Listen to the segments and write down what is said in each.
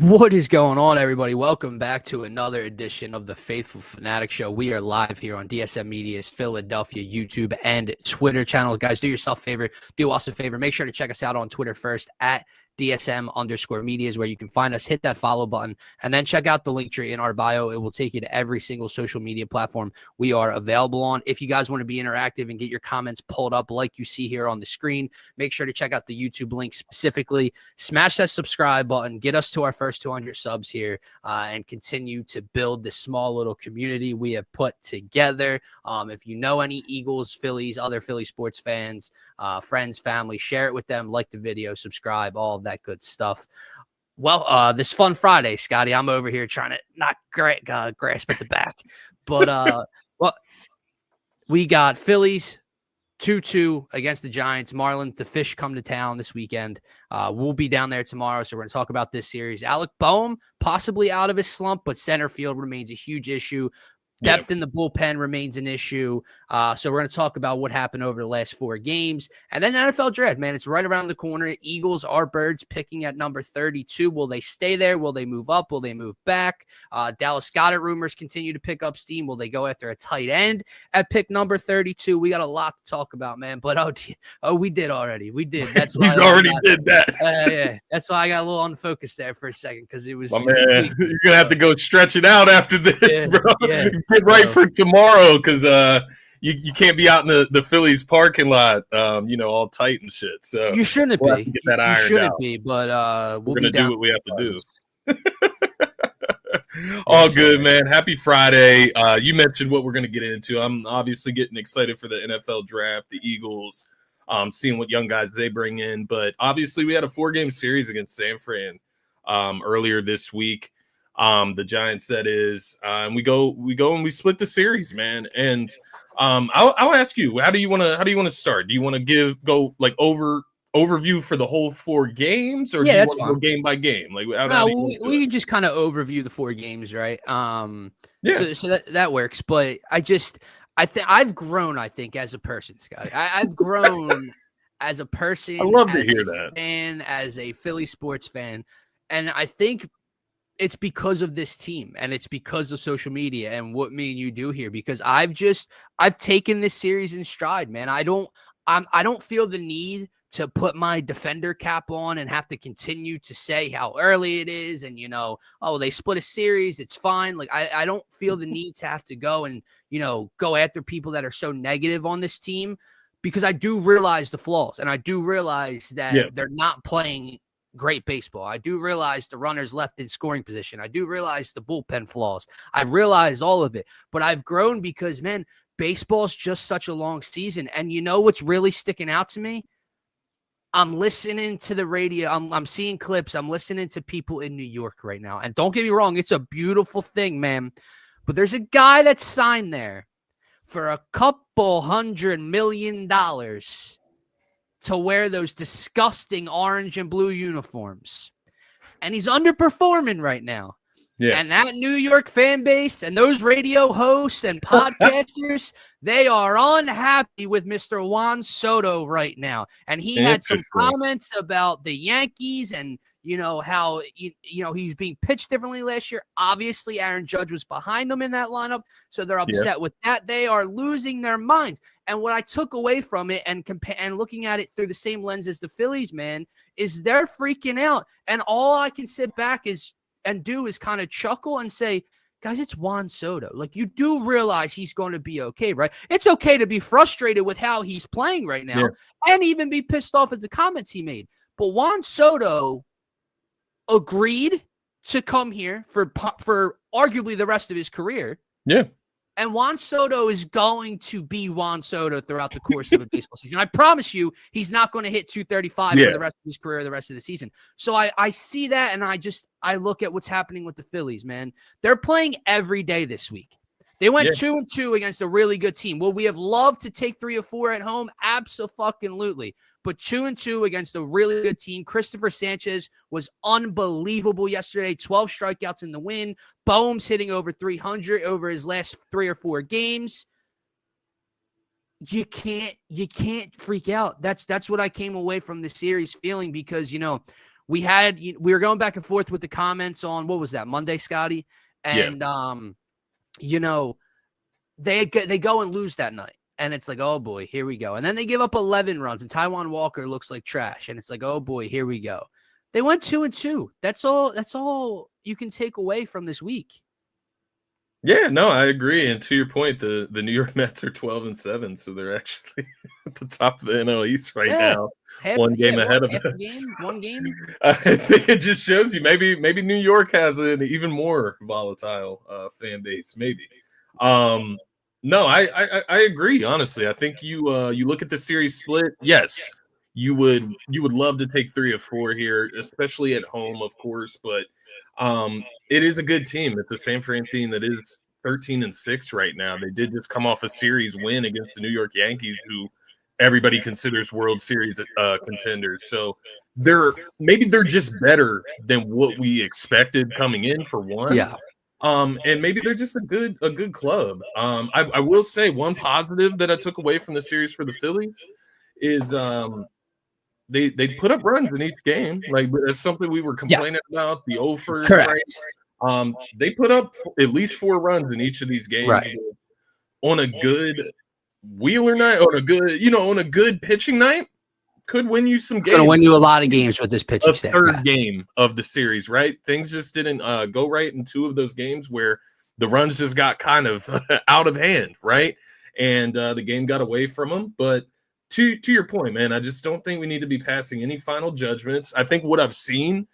What is going on, everybody? Welcome back to another edition of the Phaithful Phanatics Show. We are live here on DSM-Media's Philadelphia YouTube and Twitter channel. Guys, do yourself a favor. Do us a favor. Make sure to check us out on Twitter first at DSM_Media is where you can find us. Hit that follow button and then check out the link tree in our bio. It will take you to every single social media platform we are available on. If you guys want to be interactive and get your comments pulled up like you see here on the screen, make sure to check out the YouTube link specifically. Smash that subscribe button. Get us to our first 200 subs here and continue to build this small little community we have put together. If you know any Eagles, Phillies, other Philly sports fans, friends, family, share it with them, like the video, subscribe, all of that good stuff. Well, this fun Friday, Scotty, I'm over here trying to not grasp at the back, but well, we got Phillies 2-2 against the Giants. Marlins, the Fish come to town this weekend. We'll be down there tomorrow, so we're going to talk about this series. Alec Bohm possibly out of his slump, but center field remains a huge issue. Depth in the bullpen remains an issue. So we're going to talk about what happened over the last 4 games. And then the NFL draft, man, it's right around the corner. Eagles are birds picking at number 32. Will they stay there? Will they move up? Will they move back? Dallas Goedert rumors continue to pick up steam. Will they go after a tight end at pick number 32? We got a lot to talk about, man. But, we did already. We did. That's why we already did that. Yeah. That's why I got a little unfocused there for a second because it was. My man, you're going to have to go stretch it out after this, bro. Yeah. Get right for tomorrow because you can't be out in the Phillies parking lot, all tight and shit. So you shouldn't be. Get that ironed you shouldn't out. be, but we're going to do what we have to do. All good, man. Happy Friday. You mentioned what we're going to get into. I'm obviously getting excited for the NFL draft, the Eagles, seeing what young guys they bring in. But obviously we had a 4-game series against San Fran earlier this week. The Giants, that is, and we go and we split the series, man. And I'll ask you, how do you want to start? Do you want to go like overview for the whole 4 games, or do you want to go game by game? Like, we can just kind of overview the 4 games, right? So that works. But I've grown, I think, as a person, Scotty. I've grown as a person. I love to hear that. And as a Philly sports fan, and I think it's because of this team and it's because of social media and what me and you do here, because I've taken this series in stride, man. I don't feel the need to put my defender cap on and have to continue to say how early it is. And, they split a series. It's fine. Like, I don't feel the need to have to go and, go after people that are so negative on this team, because I do realize the flaws and I do realize that they're not playing great baseball. I do realize the runners left in scoring position. I do realize the bullpen flaws. I realize all of it, but I've grown because, man, baseball's just such a long season. And you know what's really sticking out to me? I'm listening to the radio. I'm seeing clips. I'm listening to people in New York right now. And don't get me wrong, it's a beautiful thing, man. But there's a guy that's signed there for a couple $100 million to wear those disgusting orange and blue uniforms. And he's underperforming right now. Yeah. And that New York fan base and those radio hosts and podcasters, they are unhappy with Mr. Juan Soto right now. And he had some comments about the Yankees and, how, he's being pitched differently last year. Obviously, Aaron Judge was behind him in that lineup. So they're upset with that. They are losing their minds. And what I took away from it and looking at it through the same lens as the Phillies, man, is they're freaking out. And all I can sit back is kind of chuckle and say, guys, it's Juan Soto. Like, you do realize he's going to be okay, right? It's okay to be frustrated with how he's playing right now and even be pissed off at the comments he made. But Juan Soto agreed to come here for arguably the rest of his career. Yeah. And Juan Soto is going to be Juan Soto throughout the course of a baseball season. I promise you, he's not going to hit 235 for the rest of his career, the rest of the season. So I see that, and I look at what's happening with the Phillies, man. They're playing every day this week. They went 2-2 against a really good team. Will we have loved to take 3 or 4 at home? Absolutely. But 2-2 against a really good team. Christopher Sanchez was unbelievable yesterday. 12 strikeouts in the win. Bohm's hitting over 300 over his last 3 or 4 games. You can't freak out. That's what I came away from the series feeling, because, we were going back and forth with the comments on, what was that, Monday, Scotty? And, they go and lose that night. And it's like, oh boy, here we go. And then they give up 11 runs and Taijuan Walker looks like trash. And it's like, oh boy, here we go. They went 2-2. That's all you can take away from this week. Yeah, no, I agree. And to your point, the New York Mets are 12-7, so they're actually at the top of the NL East right now. One game ahead of us. One game. I think it just shows you maybe New York has an even more volatile fan base. Maybe. No, I agree. Honestly, I think you look at the series split. Yes, you would love to take 3 of 4 here, especially at home, of course. But it is a good team. It's the San Fran team that is 13-6 right now. They did just come off a series win against the New York Yankees, who everybody considers World Series contenders. So they're just better than what we expected coming in, for one. Yeah. And maybe they're just a good club. I will say one positive that I took away from the series for the Phillies is they put up runs in each game. Like, that's something we were complaining about, the offers. Correct. Right? They put up at least 4 runs in each of these games. Right. On a good Wheeler night, on a good pitching night, could win you some games. Going to win you a lot of games with this pitching staff. Third game of the series, right? Things just didn't go right in 2 of those games where the runs just got kind of out of hand, right? And the game got away from them. But to your point, man, I just don't think we need to be passing any final judgments. I think what I've seen,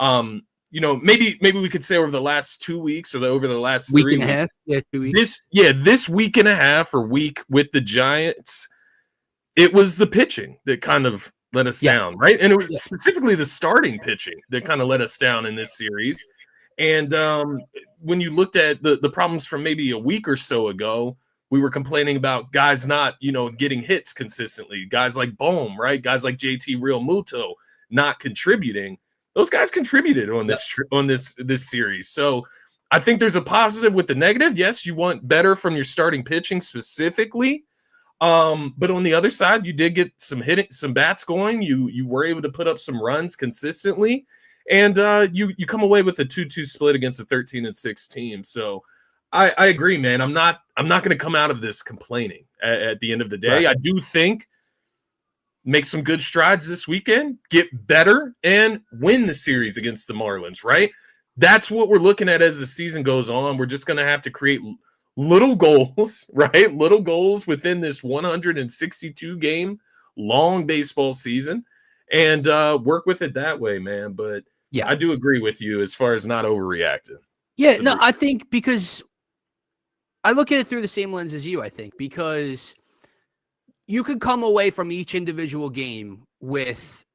maybe we could say over the last 2 weeks or over the last week and a half. Yeah, 2 weeks. This week and a half or week with the Giants, it was the pitching that kind of let us down, right? And it was specifically the starting pitching that kind of let us down in this series. And when you looked at the problems from maybe a week or so ago, we were complaining about guys not, getting hits consistently. Guys like Bohm, right? Guys like JT Realmuto not contributing. Those guys contributed on this series. So I think there's a positive with the negative. Yes, you want better from your starting pitching specifically. But on the other side, you did get some bats going. You were able to put up some runs consistently, and you come away with a 2-2 split against a 13-6 team. So I agree, man. I'm not going to come out of this complaining at the end of the day. Right. I do think make some good strides this weekend, get better, and win the series against the Marlins, right? That's what we're looking at as the season goes on. We're just going to have to create little goals, right? Little goals within this 162 game long baseball season, and work with it that way, man. But yeah, I do agree with you as far as not overreacting. Yeah, no, I think because I look at it through the same lens as you, I think, because you could come away from each individual game with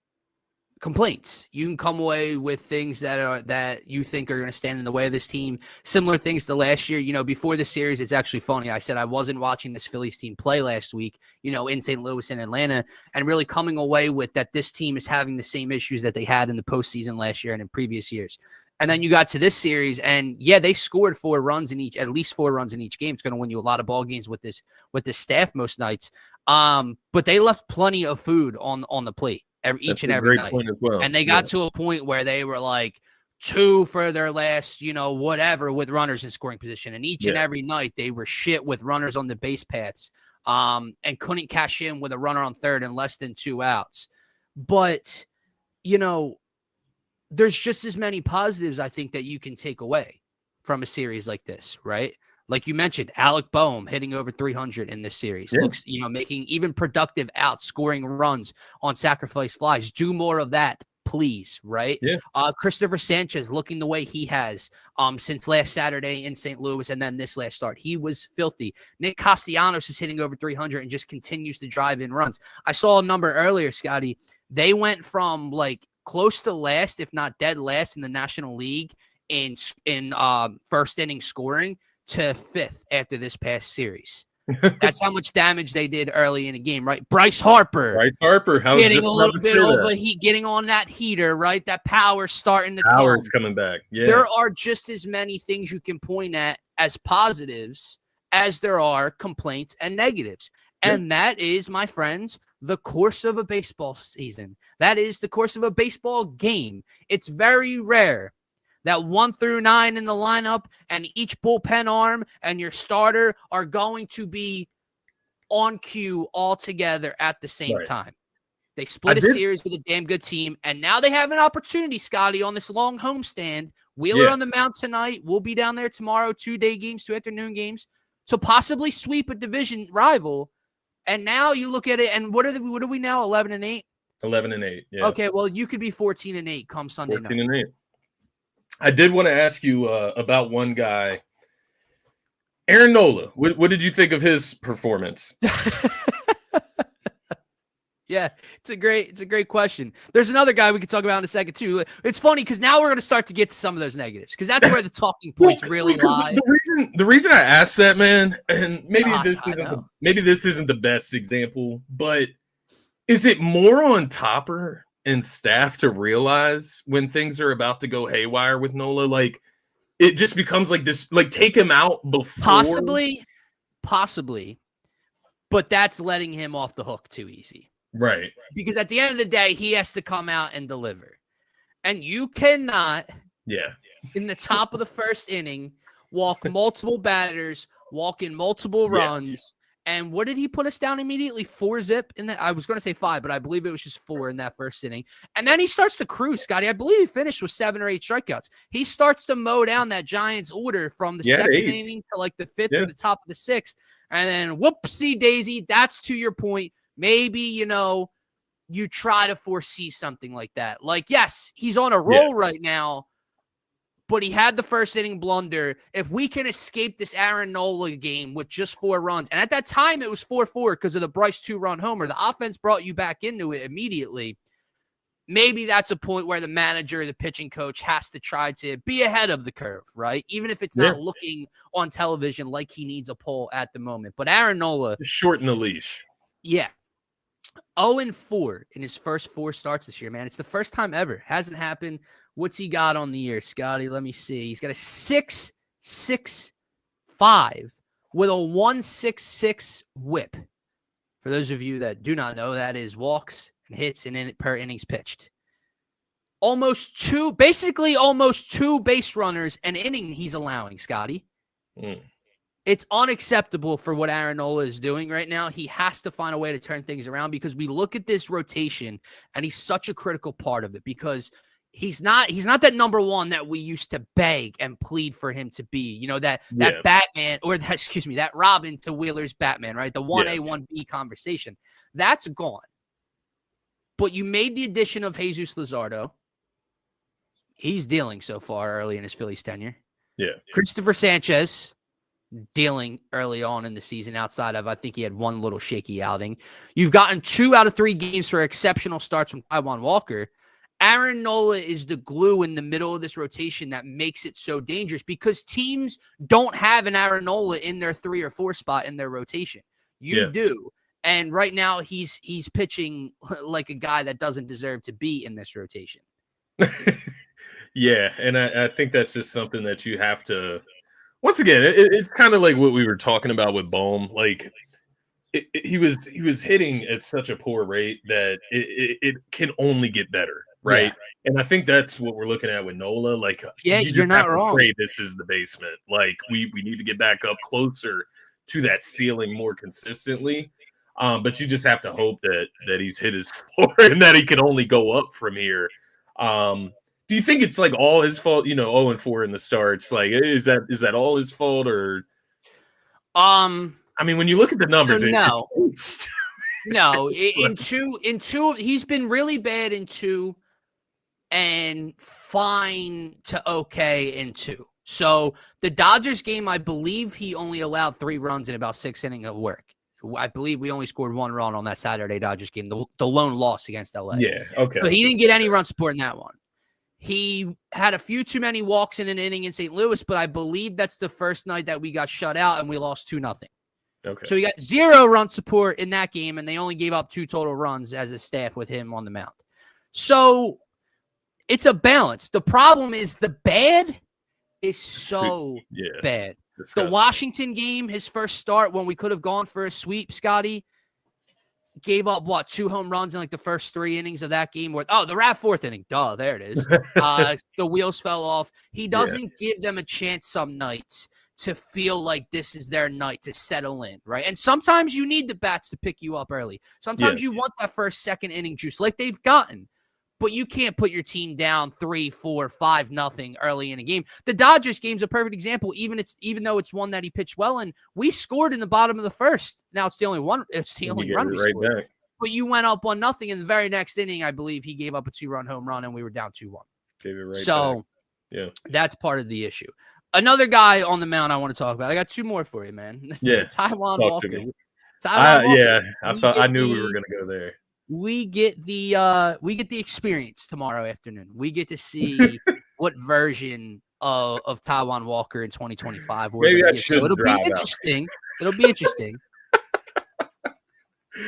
complaints. You can come away with things that you think are going to stand in the way of this team. Similar things to last year. Before the series, it's actually funny. I said I wasn't watching this Phillies team play last week, in St. Louis and Atlanta, and really coming away with that this team is having the same issues that they had in the postseason last year and in previous years. And then you got to this series, and they scored at least 4 runs in each game. It's going to win you a lot of ball games with this staff most nights. But they left plenty of food on the plate each and every night. Well. And they got to a point where they were like 2 for their last, whatever with runners in scoring position. And each and every night they were shit with runners on the base paths, and couldn't cash in with a runner on third and less than 2 outs. But, there's just as many positives I think that you can take away from a series like this, right? Like you mentioned, Alec Bohm hitting over 300 in this series. Looks, making even productive outs, scoring runs on sacrifice flies. Do more of that, please, right? Yeah. Christopher Sanchez looking the way he has since last Saturday in St. Louis and then this last start. He was filthy. Nick Castellanos is hitting over 300 and just continues to drive in runs. I saw a number earlier, Scotty. They went from like close to last, if not dead last, in the National League in first inning scoring to 5th after this past series. That's how much damage they did early in the game, right? Bryce Harper, getting a little bit over getting on that heater, right? That power starting to power's coming back. Yeah, there are just as many things you can point at as positives as there are complaints and negatives, and that is, my friends, the course of a baseball season. That is the course of a baseball game. It's very rare that 1 through 9 in the lineup and each bullpen arm and your starter are going to be on cue all together at the same time. They split a series with a damn good team, and now they have an opportunity, Scotty, on this long homestand. Wheeler on the mound tonight. We'll be down there tomorrow, 2-day games, 2 afternoon games, to possibly sweep a division rival. And now you look at it, and what are we now, 11-8? 11-8, yeah. Okay, well, you could be 14-8 come Sunday 14 night. 14-8. I did want to ask you about one guy, Aaron Nola. What did you think of his performance? Yeah, it's a great question. There's another guy we could talk about in a second too. It's funny because now we're going to start to get to some of those negatives because that's where the talking points really lie. The reason I asked that, man, and maybe this isn't the best example, but is it more on Topper and staff to realize when things are about to go haywire with Nola? Like, it just becomes like this, like, take him out before. Possibly, but that's letting him off the hook too easy. Right. Because at the end of the day, he has to come out and deliver. And you cannot, in the top of the first inning, walk multiple batters, walk in multiple runs. And what did he put us down immediately? 4-zip in that. I was going to say 5, but I believe it was just 4 in that first inning. And then he starts to cruise, Scotty. I believe he finished with 7 or 8 strikeouts. He starts to mow down that Giants order from the second inning to like the 5th or the top of the 6th. And then whoopsie daisy, that's to your point. Maybe, you try to foresee something like that. Like, yes, he's on a roll right now, but he had the first inning blunder. If we can escape this Aaron Nola game with just 4 runs, and at that time it was 4-4 because of the Bryce 2-run homer, the offense brought you back into it immediately. Maybe that's a point where the manager, the pitching coach has to try to be ahead of the curve, right? Even if it's not looking on television like he needs a pull at the moment. But Aaron Nola, shorten the leash. Yeah. 0-4 in his first 4 starts this year, man. It's the first time ever. Hasn't happened. What's he got on the year, Scotty? Let me see. He's got a 6.65 with a 1.66 whip. For those of you that do not know, that is walks and hits and per innings pitched. Almost 2 base runners an inning he's allowing, Scotty. It's unacceptable for what Aaron Nola is doing right now. He has to find a way to turn things around because we look at this rotation and he's such a critical part of it because he's not that number one that we used to beg and plead for him to be, that Batman or that Robin to Wheeler's Batman, right? The 1A, 1B conversation. That's gone. But you made the addition of Jesus Luzardo. He's dealing so far early in his Phillies tenure. Yeah. Christopher Sanchez dealing early on in the season outside of, I think he had one little shaky outing. You've gotten 2 out of 3 games for exceptional starts from Taijuan Walker. Aaron Nola is the glue in the middle of this rotation that makes it so dangerous because teams don't have an Aaron Nola in their 3 or 4 spot in their rotation. You do. And right now he's pitching like a guy that doesn't deserve to be in this rotation. Yeah. And I think that's just something that you have to, once again, it's kind of like what we were talking about with Bohm. Like he was hitting at such a poor rate that it can only get better, right? Yeah. And I think that's what we're looking at with Nola. Like, you're not wrong. This is the basement. Like we need to get back up closer to that ceiling more consistently. But you just have to hope that he's hit his floor and that he can only go up from here. Do you think it's like all his fault? 0-4 in the starts. Like, is that all his fault, or? I mean, when you look at the numbers, no. In two, he's been really bad in 2, and fine to okay in 2. So the Dodgers game, I believe he only allowed 3 runs in about 6 innings of work. I believe we only scored 1 run on that Saturday Dodgers game, the lone loss against LA. Yeah, okay. So he didn't get any run support in that one. He had a few too many walks in an inning in St. Louis, but I believe that's the first night that we got shut out and we lost 2-0. Okay. So he got 0 run support in that game, and they only gave up 2 total runs as a staff with him on the mound. So it's a balance. The problem is the bad is so bad. Disgusting. The Washington game, his first start when we could have gone for a sweep, Scotty, gave up, 2 home runs in like the first 3 innings of that game. The 4th inning. Duh, there it is. The wheels fell off. He doesn't give them a chance some nights to feel like this is their night to settle in, right? And sometimes you need the bats to pick you up early. Sometimes you want that first, second inning juice like they've gotten. But you can't put your team down 3, 4, 5-0 early in a game. The Dodgers game's a perfect example. Even though it's one that he pitched well in, we scored in the bottom of the first. Now it's the only one. It's the only run we scored. Back. But you went up 1-0 in the very next inning. I believe he gave up a 2-run home run, and we were down 2-1. Gave it right so back. Yeah, that's part of the issue. Another guy on the mound I want to talk about. I got 2 more for you, man. Yeah, Taijuan Walker. Yeah, I knew we were gonna go there. We get the experience tomorrow afternoon. We get to see what version of Taijuan Walker in 2025. Maybe I should. So it'll be interesting. It'll be interesting.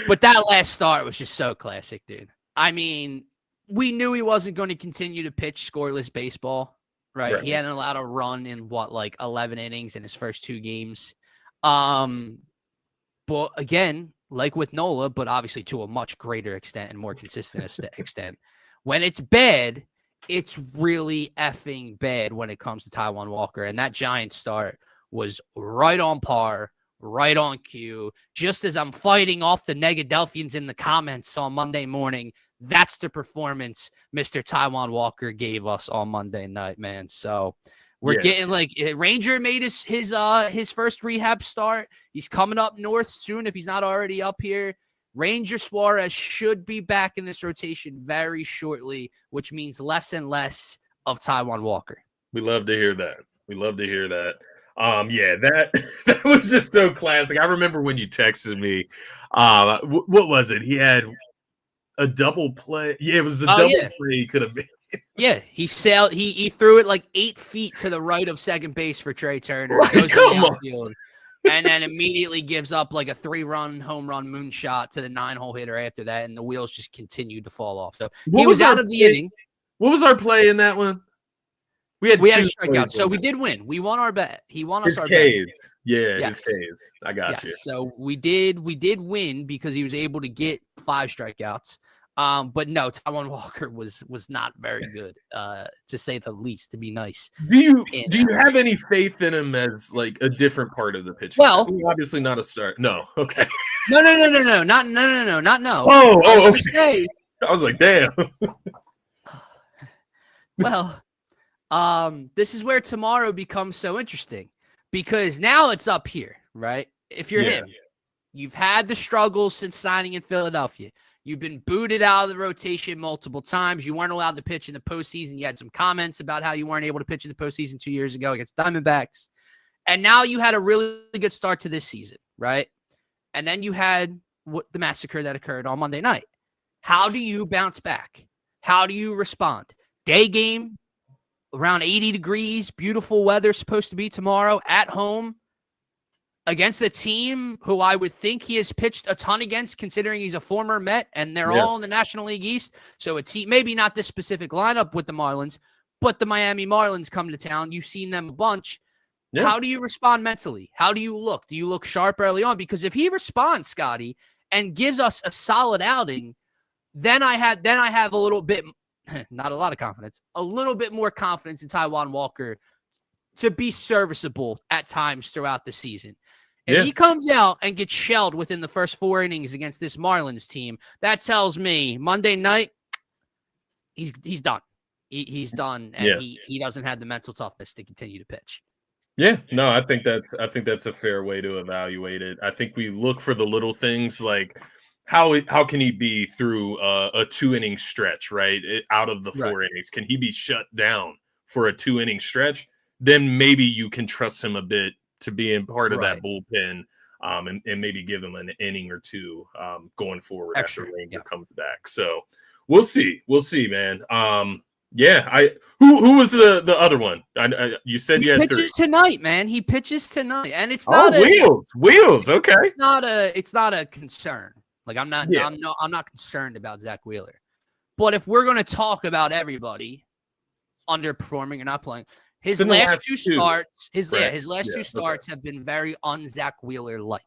But that last start was just so classic, dude. I mean, we knew he wasn't going to continue to pitch scoreless baseball, right? He hadn't allowed a run in 11 innings in his first 2 games. But again, like with Nola, but obviously to a much greater extent and more consistent extent. When it's bad, it's really effing bad when it comes to Taijuan Walker. And that Giant start was right on par, right on cue. Just as I'm fighting off the Negadelphians in the comments on Monday morning, that's the performance Mr. Taijuan Walker gave us on Monday night, man. So we're getting Ranger made his first rehab start. He's coming up north soon if he's not already up here. Ranger Suarez should be back in this rotation very shortly, which means less and less of Taijuan Walker. We love to hear that. That was just so classic. I remember when you texted me. What was it? He had a double play. Yeah, it was a double play he could have made. Yeah, he sailed. He threw it 8 feet to the right of second base for Trey Turner. Goes to the outfield, and then immediately gives up a 3-run home run moonshot to the 9-hole hitter after that, and the wheels just continued to fall off. So he was out of the inning. What was our play in that one? We had a strikeout, so we did win. We won our bet. He won us our K's. bet. Yeah, his K's. I got you. So we did win because he was able to get 5 strikeouts. But no, Taijuan Walker was not very good, to say the least, to be nice. Do you have any faith in him as a different part of the pitch? Well, obviously not a start. No. Okay. No. Not no. Oh, okay. I was like, damn. Well, this is where tomorrow becomes so interesting because now it's up here, right? If you're him, you've had the struggles since signing in Philadelphia. You've been booted out of the rotation multiple times. You weren't allowed to pitch in the postseason. You had some comments about how you weren't able to pitch in the postseason 2 years ago against Diamondbacks. And now you had a really good start to this season, right? And then you had the massacre that occurred on Monday night. How do you bounce back? How do you respond? Day game, around 80 degrees, beautiful weather supposed to be tomorrow at home. Against a team who I would think he has pitched a ton against, considering he's a former Met, and they're all in the National League East. So a team, maybe not this specific lineup with the Marlins, but the Miami Marlins come to town. You've seen them a bunch. Yeah. How do you respond mentally? How do you look? Do you look sharp early on? Because if he responds, Scotty, and gives us a solid outing, then I have a little bit, not a lot of confidence, a little bit more confidence in Taijuan Walker to be serviceable at times throughout the season. If he comes out and gets shelled within the first 4 innings against this Marlins team, that tells me Monday night he's done. He's done, and he doesn't have the mental toughness to continue to pitch. Yeah, no, I think that's a fair way to evaluate it. I think we look for the little things like how can he be through a 2-inning stretch, right? Out of the 4 innings, can he be shut down for a 2-inning stretch? Then maybe you can trust him a bit to be in part of that bullpen, and maybe give him an inning or 2 going forward after Ranger comes back. So we'll see, man. Who was the other one? You said you had 3. He pitches tonight, man. He pitches tonight, and it's not Wheels. Okay, it's not a concern. I'm not concerned about Zach Wheeler. But if we're going to talk about everybody underperforming and not playing. His last two starts have been very un-Zach Wheeler-like.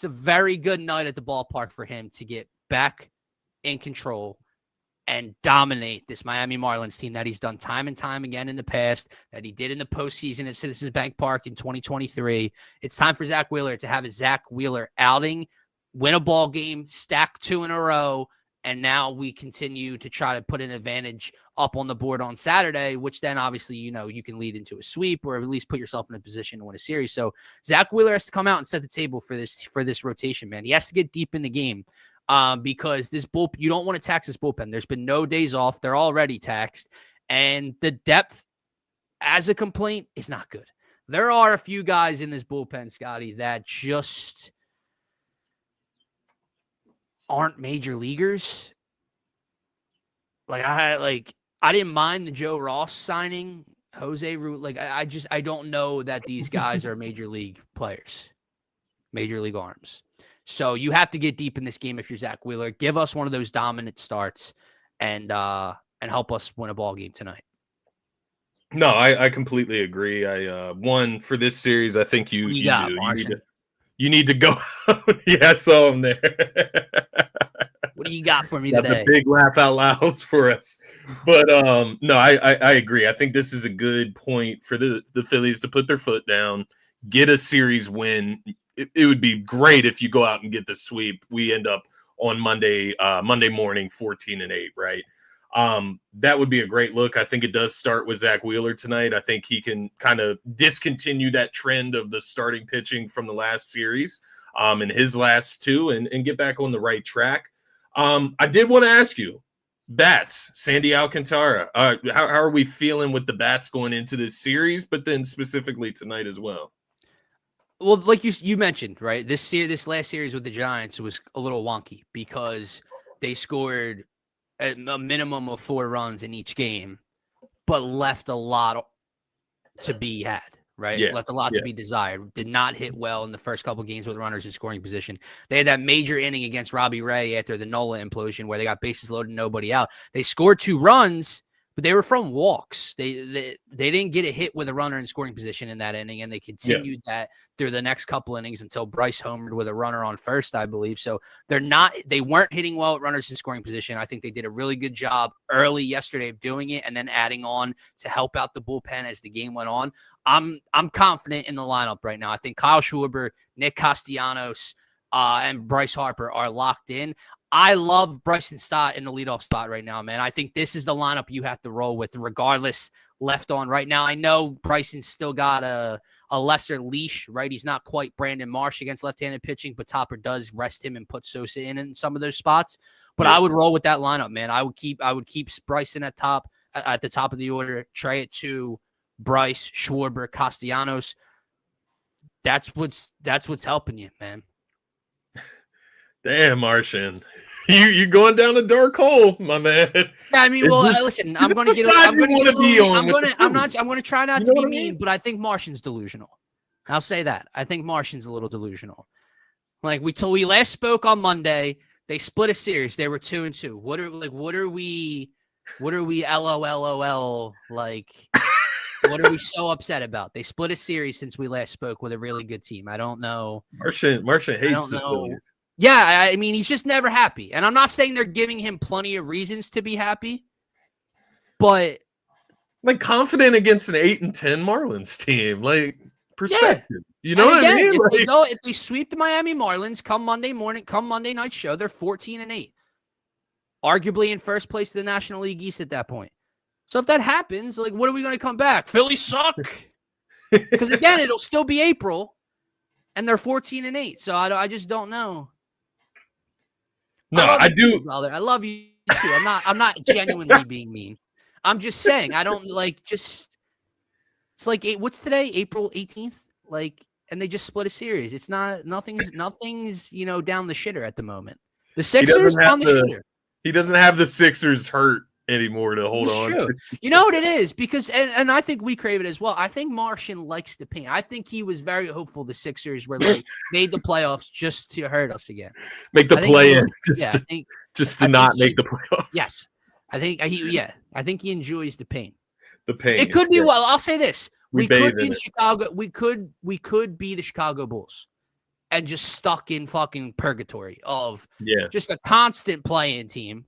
It's a very good night at the ballpark for him to get back in control and dominate this Miami Marlins team that he's done time and time again in the past, that he did in the postseason at Citizens Bank Park in 2023. It's time for Zach Wheeler to have a Zach Wheeler outing, win a ball game, stack 2 in a row, and now we continue to try to put an advantage up on the board on Saturday, which then obviously, you can lead into a sweep or at least put yourself in a position to win a series. So Zach Wheeler has to come out and set the table for this rotation, man. He has to get deep in the game because this bullpen, you don't want to tax this bullpen. There's been no days off. They're already taxed. And the depth as a complaint is not good. There are a few guys in this bullpen, Scotty, that just aren't major leaguers. I didn't mind the Joe Ross signing, Jose Root. I don't know that these guys are major league players, major league arms. So you have to get deep in this game if you're Zach Wheeler. Give us one of those dominant starts and help us win a ball game tonight. No, I completely agree. One for this series, I think you need to go. Yeah, I saw him there. What do you got for me today? The big laugh out louds for us. But no, I agree. I think this is a good point for the Phillies to put their foot down, get a series win. It would be great if you go out and get the sweep. We end up on Monday morning 14-8, right? That would be a great look. I think it does start with Zach Wheeler tonight. I think he can kind of discontinue that trend of the starting pitching from the last series in his last 2 and get back on the right track. I did want to ask you, bats, Sandy Alcantara, how are we feeling with the bats going into this series, but then specifically tonight as well? Well, like you mentioned, right, this last series with the Giants was a little wonky because they scored a minimum of 4 runs in each game, but left a lot to be had, right? Yeah. Left a lot to be desired. Did not hit well in the first couple games with runners in scoring position. They had that major inning against Robbie Ray after the Nola implosion where they got bases loaded and nobody out. They scored 2 runs, but they were from walks. They didn't get a hit with a runner in scoring position in that inning, and they continued that through the next couple innings until Bryce homered with a runner on first, I believe. So they weren't hitting well at runners in scoring position. I think they did a really good job early yesterday of doing it and then adding on to help out the bullpen as the game went on. I'm confident in the lineup right now. I think Kyle Schwarber, Nick Castellanos, and Bryce Harper are locked in. I love Bryson Stott in the leadoff spot right now, man. I think this is the lineup you have to roll with regardless left on right now. I know Bryson's still got a lesser leash, right? He's not quite Brandon Marsh against left-handed pitching, but Topper does rest him and put Sosa in some of those spots. But I would roll with that lineup, man. I would keep Bryson at the top of the order, trade it to Bryce, Schwarber, Castellanos. That's what's helping you, man. Damn, Martian. You going down a dark hole, my man. Yeah, I mean, listen, I'm going to get. I'm going to try not to be mean, but I think Martian's delusional. I'll say that. I think Martian's a little delusional. Like we last spoke on Monday, they split a series. They were 2-2. What are we LOL like? What are we so upset about? They split a series since we last spoke with a really good team. I don't know. Martian hates the Phillies. Yeah, I mean, he's just never happy. And I'm not saying they're giving him plenty of reasons to be happy, but confident against an 8-10 Marlins team, perspective. Yeah. You know what I mean? If they sweep the Miami Marlins come Monday night show, they're 14-8. Arguably in first place to the National League East at that point. So if that happens, what are we going to come back? Phillies suck. Because again, it'll still be April and they're 14-8. So I just don't know. No, I do. Too, brother. I love you too. I'm not genuinely being mean. I'm just saying I don't it's what's today? April 18th? And they just split a series. It's nothing's down the shitter at the moment. The Sixers down the shitter. He doesn't have the Sixers hurt anymore to hold on. True. You know what it is? Because and I think we crave it as well. I think Martian likes the pain. I think he was very hopeful the Sixers were made the playoffs just to hurt us again. Make the play-in just to not make the playoffs. Yes. I think he enjoys the pain. The pain. It could be I'll say this. We could be the Chicago Bulls. and just stuck in fucking purgatory of Yeah. just a constant playing team.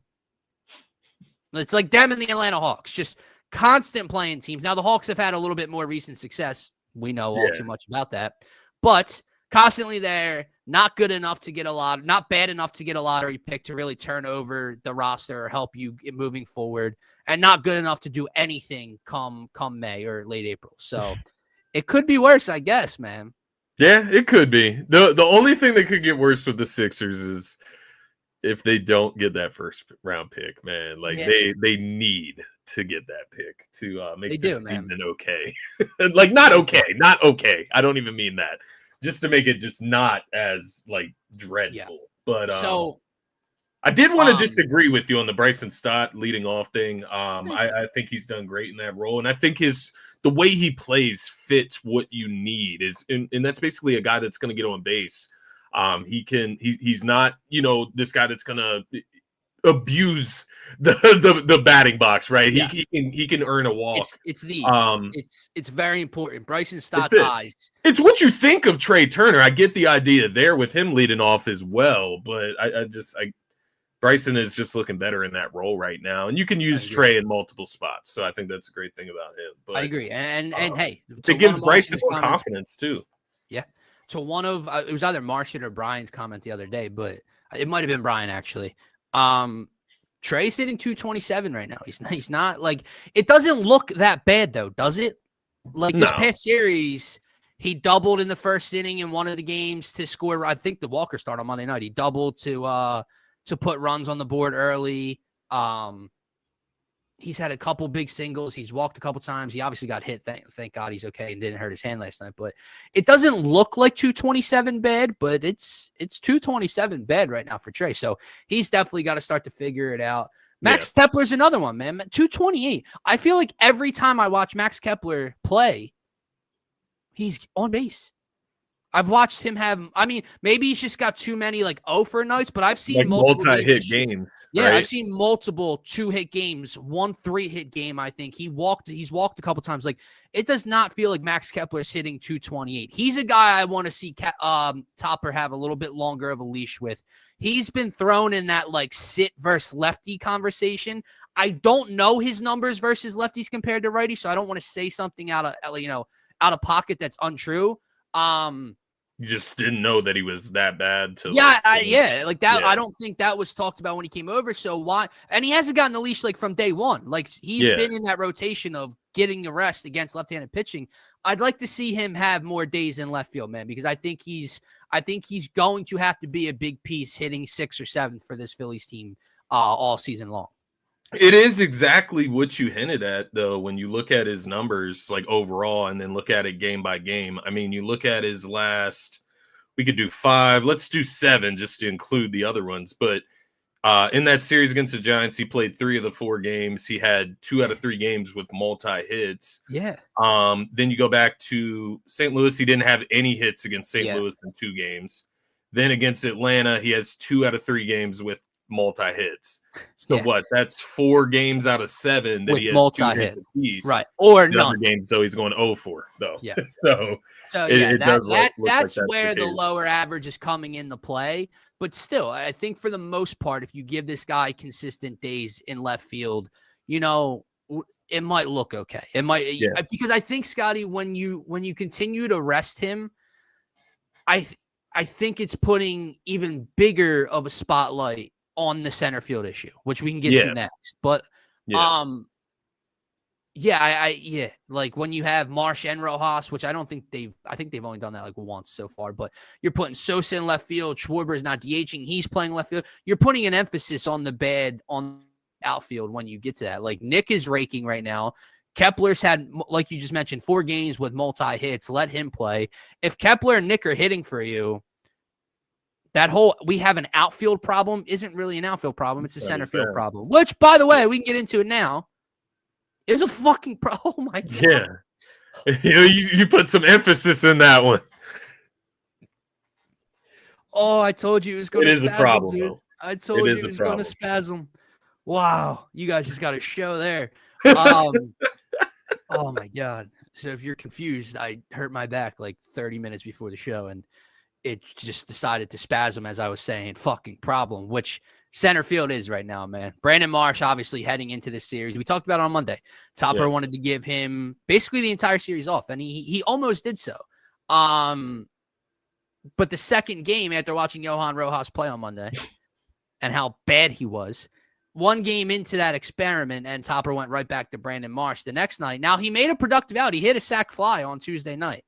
It's like them and the Atlanta Hawks, just constant playing teams. Now, the Hawks have had a little bit more recent success. We know all too much about that. But constantly there, not good enough to get not bad enough to get a lottery pick to really turn over the roster or help you in moving forward, and not good enough to do anything come May or late April. So it could be worse, I guess, man. Yeah, it could be. The only thing that could get worse with the Sixers is if they don't get that first round pick, man. Like they need to get that pick to make this season okay. Like not okay. I don't even mean that. Just to make it just not as like dreadful. Yeah. But so I did want to disagree with you on the Bryson Stott leading off thing. I think he's done great in that role, and I think the way he plays fits what you need and that's basically a guy that's going to get on base. He's not, this guy that's going to abuse the batting box, right? Yeah. He can earn a walk. It's very important. Bryson Stott's eyes. It's what you think of Trey Turner. I get the idea there with him leading off as well, but Bryson is just looking better in that role right now, and you can use Trey in multiple spots. So I think that's a great thing about him. But I agree, and hey, it gives Bryson more confidence too. Yeah. To one of it was either Martian or Brian's comment the other day, but it might have been Brian actually. Trey's hitting 227 right now. He's not like, it doesn't look that bad though, does it? Like this past series, he doubled in the first inning in one of the games to score. I think the Walker start on Monday night. He doubled to put runs on the board early. He's had a couple big singles. He's walked a couple times. He obviously got hit. Thank God he's okay and didn't hurt his hand last night. But it doesn't look like 227 bad, but it's 227 bad right now for Trey. So he's definitely got to start to figure it out. Max Kepler's another one, man. 228. I feel like every time I watch Max Kepler play, he's on base. I've watched him maybe he's just got too many like 0 for nights, but I've seen multiple multi-hit games. Yeah, right? I've seen multiple 2-hit games, 1 3-hit game. I think he's walked a couple times. Like it does not feel like Max Kepler's hitting 228. He's a guy I want to see Topper have a little bit longer of a leash with. He's been thrown in that like sit versus lefty conversation. I don't know his numbers versus lefties compared to righties, so I don't want to say something out of pocket that's untrue. You just didn't know that he was that bad to like that. Yeah. I don't think that was talked about when he came over. So why? And he hasn't gotten the leash like from day one. Like he's been in that rotation of getting the rest against left-handed pitching. I'd like to see him have more days in left field, man, because I think he's going to have to be a big piece hitting 6 or 7 for this Phillies team all season long. It is exactly what you hinted at, though, when you look at his numbers, like overall, and then look at it game by game. I mean, you look at his last, we could do 5, let's do 7 just to include the other ones. But in that series against the Giants, he played 3 of the 4 games. He had 2 out of 3 games with multi-hits. Yeah. Then you go back to St. Louis. He didn't have any hits against St. Louis in 2 games. Then against Atlanta, he has 2 out of 3 games with multi-hits. So what? That's 4 games out of 7 that with he has multi-hits apiece. Right. Or the none. Games, so he's going 0-4 though. Yeah. so that's where the lower average is coming into play. But still, I think for the most part, if you give this guy consistent days in left field, it might look okay. It might because I think, Scotty, when you continue to rest him, I think it's putting even bigger of a spotlight on the center field issue, which we can get to next. But like when you have Marsh and Rojas, which I think they've only done that like once so far, but you're putting Sosa in left field, Schwarber is not DHing, he's playing left field. You're putting an emphasis on the bad on outfield when you get to that. Like Nick is raking right now. Kepler's had, like you just mentioned, 4 games with hits. Let him play. If Kepler and Nick are hitting for you, we have an outfield problem isn't really an outfield problem. It's a center field problem, which, by the way, we can get into it now. Is a fucking problem. Oh my God. Yeah. You put some emphasis in that one. Oh, I told you it was going to spasm. It is a problem, dude. I told you it was going to spasm. Wow. You guys just got a show there. Oh my God. So if you're confused, I hurt my back like 30 minutes before the show, and it just decided to spasm, as I was saying. Fucking problem, which center field is right now, man. Brandon Marsh, obviously heading into this series. We talked about it on Monday. Topper wanted to give him basically the entire series off, and he almost did so. But the second game, after watching Johan Rojas play on Monday and how bad he was, one game into that experiment, and Topper went right back to Brandon Marsh the next night. Now, he made a productive out. He hit a sac fly on Tuesday night.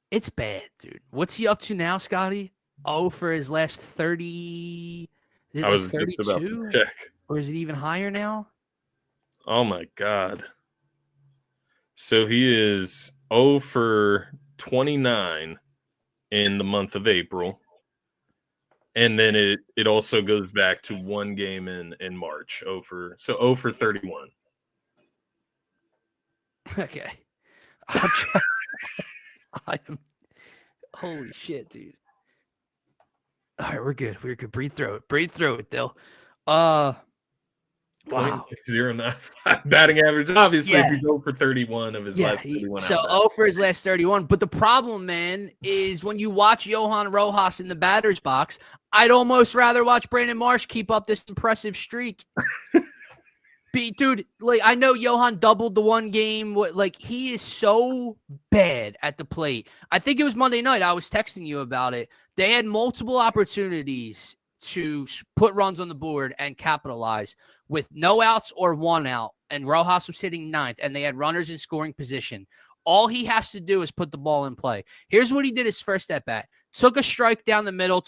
It's bad, dude. What's he up to now, Scotty? Oh, for his last 30. Is it I was like just about 32? to check. Or is it even higher now? Oh my God. So he is 0 for 29 in the month of April. And then it also goes back to one game in March. 0 for 31. Okay. Holy shit, dude. All right, we're good. We're good. Breathe through it, Dill. Wow. 0.095 batting average. Obviously, if he's 0 for 31 of his last 31. So 0 for his last 31. But the problem, man, is when you watch Johan Rojas in the batter's box, I'd almost rather watch Brandon Marsh keep up this impressive streak. Dude, like, I know Johan doubled the one game. Like, he is so bad at the plate. I think it was Monday night. I was texting you about it. They had multiple opportunities to put runs on the board and capitalize with no outs or one out. And Rojas was hitting ninth, and they had runners in scoring position. All he has to do is put the ball in play. Here's what he did his first at bat. Took a strike down the middle,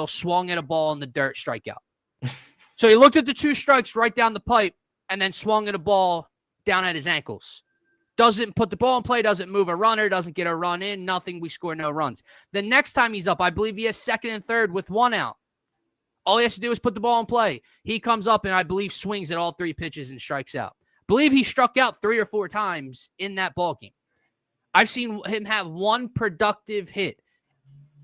swung at a ball in the dirt, strikeout. So he looked at the two strikes right down the pipe and then swung at a ball down at his ankles. Doesn't put the ball in play, doesn't move a runner, doesn't get a run in, nothing. We score no runs. The next time he's up, I believe he has second and third with one out. All he has to do is put the ball in play. He comes up and I believe swings at all three pitches and strikes out. I believe he struck out 3 or 4 times in that ball game. I've seen him have one productive hit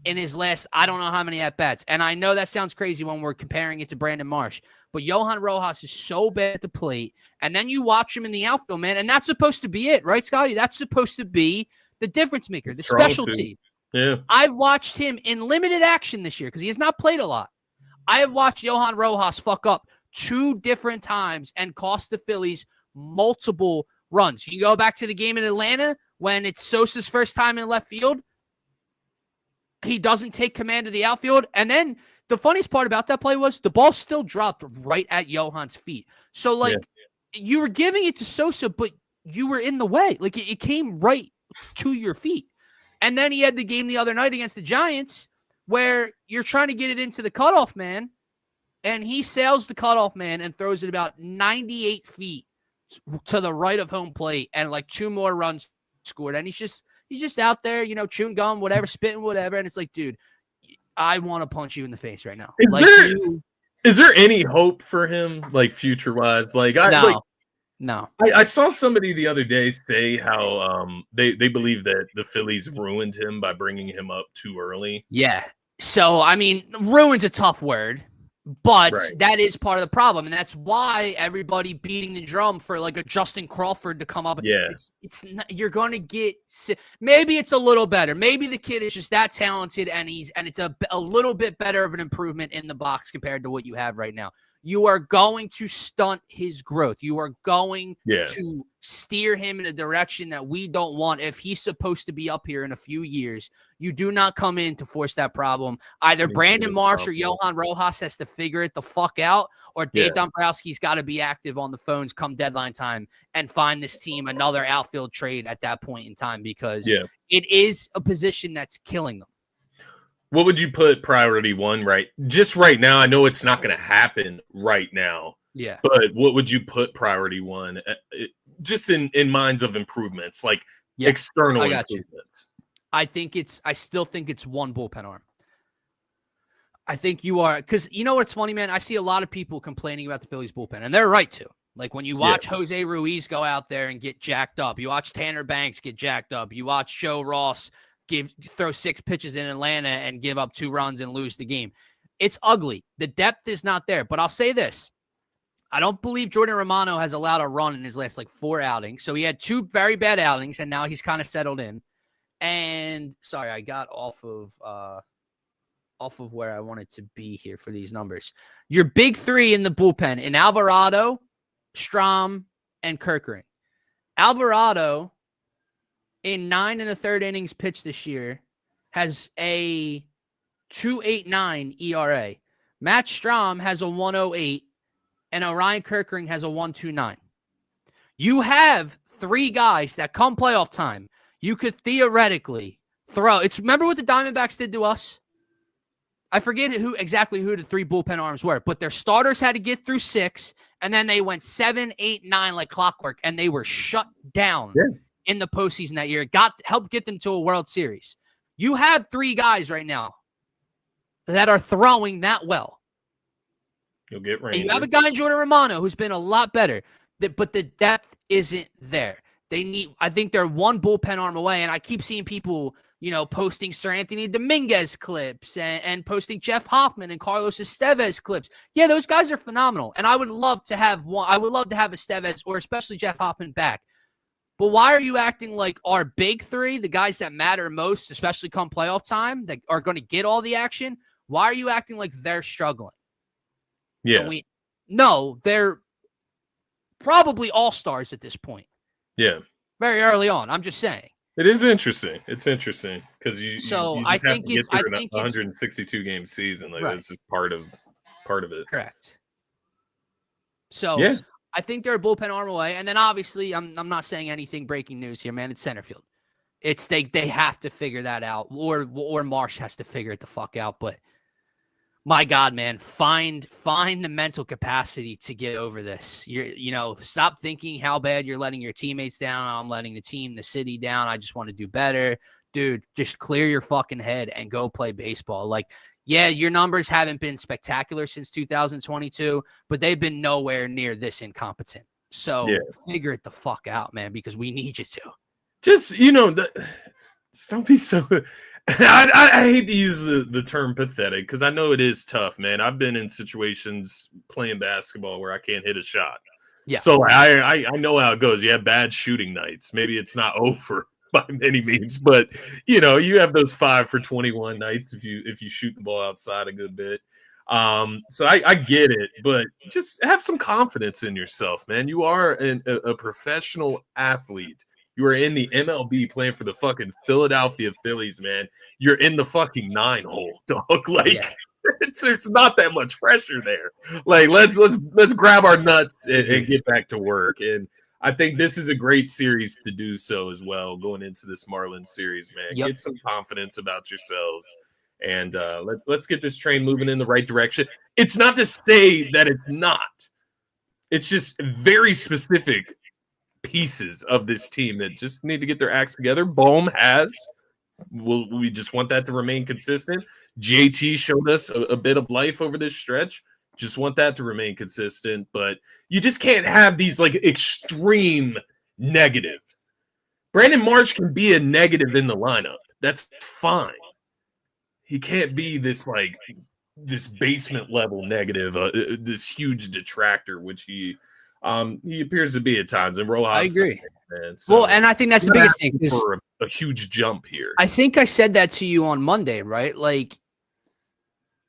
in his last, I don't know how many at-bats. And I know that sounds crazy when we're comparing it to Brandon Marsh, but Johan Rojas is so bad at the plate. And then you watch him in the outfield, man, and that's supposed to be it, right, Scotty? That's supposed to be the difference maker, the specialty. Yeah. I've watched him in limited action this year because he has not played a lot. I have watched Johan Rojas fuck up 2 different times and cost the Phillies multiple runs. You can go back to the game in Atlanta when it's Sosa's first time in left field. He doesn't take command of the outfield. And then the funniest part about that play was the ball still dropped right at Johan's feet. So, like, you were giving it to Sosa, but you were in the way. Like, it came right to your feet. And then he had the game the other night against the Giants where you're trying to get it into the cutoff man, and he sails the cutoff man and throws it about 98 feet to the right of home plate, and like 2 more runs scored. And he's just out there, chewing gum, whatever, spitting whatever. And it's like, dude, I want to punch you in the face right now. Is there any hope for him, like, future-wise? No. I saw somebody the other day say how they believe that the Phillies ruined him by bringing him up too early. Yeah. So, I mean, ruin's a tough word, but that is part of the problem. And that's why everybody beating the drum for like a Justin Crawford to come up. Yeah. It's not, you're going to get, maybe it's a little better. Maybe the kid is just that talented and it's a little bit better of an improvement in the box compared to what you have right now. You are going to stunt his growth. You are going to steer him in a direction that we don't want. If he's supposed to be up here in a few years, you do not come in to force that problem. Either Brandon Marsh or Johan Rojas has to figure it the fuck out, or Dave Dombrowski's got to be active on the phones come deadline time and find this team another outfield trade at that point in time, because it is a position that's killing them. What would you put priority 1 just right now? I know it's not going to happen right now. Yeah. But what would you put priority 1 just in minds of improvements, like external improvements? I still think it's 1 bullpen arm. I think you are, because you know what's funny, man? I see a lot of people complaining about the Phillies bullpen, and they're right to. Like when you watch Jose Ruiz go out there and get jacked up, you watch Tanner Banks get jacked up, you watch Joe Ross throw 6 pitches in Atlanta and give up 2 runs and lose the game. It's ugly. The depth is not there. But I'll say this. I don't believe Jordan Romano has allowed a run in his last 4 outings. So he had 2 very bad outings, and now he's kind of settled in. And sorry, I got off of where I wanted to be here for these numbers. Your big 3 in the bullpen in Alvarado, Strom, and Kerkering. Alvarado, in 9 1/3 innings pitched this year, has a 2.89 ERA. Matt Strom has a 1.08, and Orion Kerkering has a 1.29. You have 3 guys that come playoff time, you could theoretically throw. Remember what the Diamondbacks did to us? I forget exactly who the 3 bullpen arms were, but their starters had to get through 6, and then they went 7, 8, 9 like clockwork, and they were shut down in the postseason that year. It helped get them to a World Series. You have 3 guys right now that are throwing that well. You'll get Ranger. And you have a guy in Jordan Romano who's been a lot better, but the depth isn't there. I think they're 1 bullpen arm away, and I keep seeing people, posting Sir Anthony Dominguez clips and posting Jeff Hoffman and Carlos Estevez clips. Yeah, those guys are phenomenal, and I would love to have one. I would love to have Estevez or especially Jeff Hoffman back. But why are you acting like our big 3, the guys that matter most, especially come playoff time, that are going to get all the action? Why are you acting like they're struggling? Yeah. No, they're probably all-stars at this point. Yeah. Very early on. I'm just saying. It is interesting. It's interesting because you just I think have to get through a it's 162 game season. Like right. This is part of it. Correct. So yeah. I think they're a bullpen arm away. And then obviously I'm not saying anything breaking news here, man. It's center field. It's they have to figure that out, or Marsh has to figure it the fuck out. But my God, man, find the mental capacity to get over this. Stop thinking how bad you're letting your teammates down. I'm letting the city down. I just want to do better. Dude, just clear your fucking head and go play baseball. Yeah, your numbers haven't been spectacular since 2022, but they've been nowhere near this incompetent. So figure it the fuck out, man, because we need you to. Just, just don't be so... I hate to use the term pathetic because I know it is tough, man. I've been in situations playing basketball where I can't hit a shot. Yeah. So I know how it goes. You have bad shooting nights. Maybe it's not over by any means, but you have those 5 for 21 nights if you shoot the ball outside a good bit. So I get it, but just have some confidence in yourself, man. You are a professional athlete. You are in the MLB playing for the fucking Philadelphia Phillies, man. You're in the fucking 9 hole, dog. There's not that much pressure there. Let's grab our nuts and get back to work. And I think this is a great series to do so as well, going into this Marlins series, man. Get some confidence about yourselves, and let's get this train moving in the right direction. It's not to say that it's not. It's just very specific pieces of this team that just need to get their acts together. Bohm has. We just want that to remain consistent. JT showed us a bit of life over this stretch. Just want that to remain consistent. But you just can't have these extreme negatives. Brandon Marsh can be a negative in the lineup. That's fine. He can't be this basement level negative, this huge detractor, which he appears to be at times. And Rojas, I agree. Man, so and I think that's the biggest thing. For a huge jump here. I think I said that to you on Monday, right?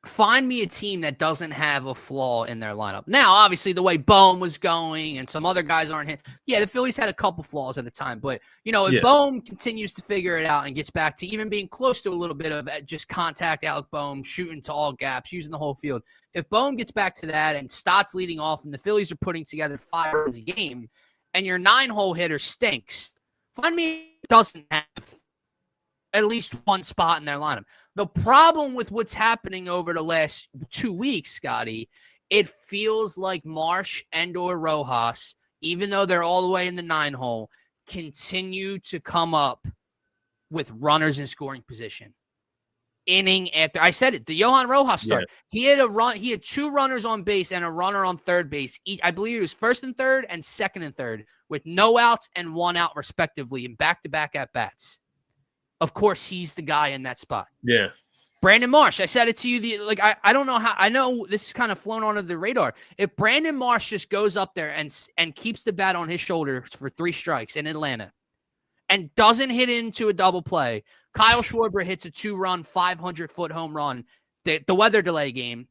Find me a team that doesn't have a flaw in their lineup. Now, obviously, the way Bohm was going and some other guys aren't hit. Yeah, the Phillies had a couple flaws at the time. But, if Bohm continues to figure it out and gets back to even being close to a little bit of just contact Alec Bohm, shooting to all gaps, using the whole field. If Bohm gets back to that and Stott's leading off and the Phillies are putting together 5 runs a game and your 9-hole hitter stinks, find me doesn't have at least one spot in their lineup. The problem with what's happening over the last 2 weeks, Scotty, it feels like Marsh and or Rojas, even though they're all the way in the 9-hole, continue to come up with runners in scoring position. Inning after, I said it, the Johan Rojas start. Yeah. He had 2 runners on base and a runner on third base. I believe it was first and third and second and third with no outs and 1 out respectively in back-to-back at-bats. Of course, he's the guy in that spot. Yeah. Brandon Marsh, I said it to you. I don't know how. I know this is kind of flown under the radar. If Brandon Marsh just goes up there and keeps the bat on his shoulder for 3 strikes in Atlanta and doesn't hit into a double play, Kyle Schwarber hits a 2-run, 500-foot home run. The weather delay game.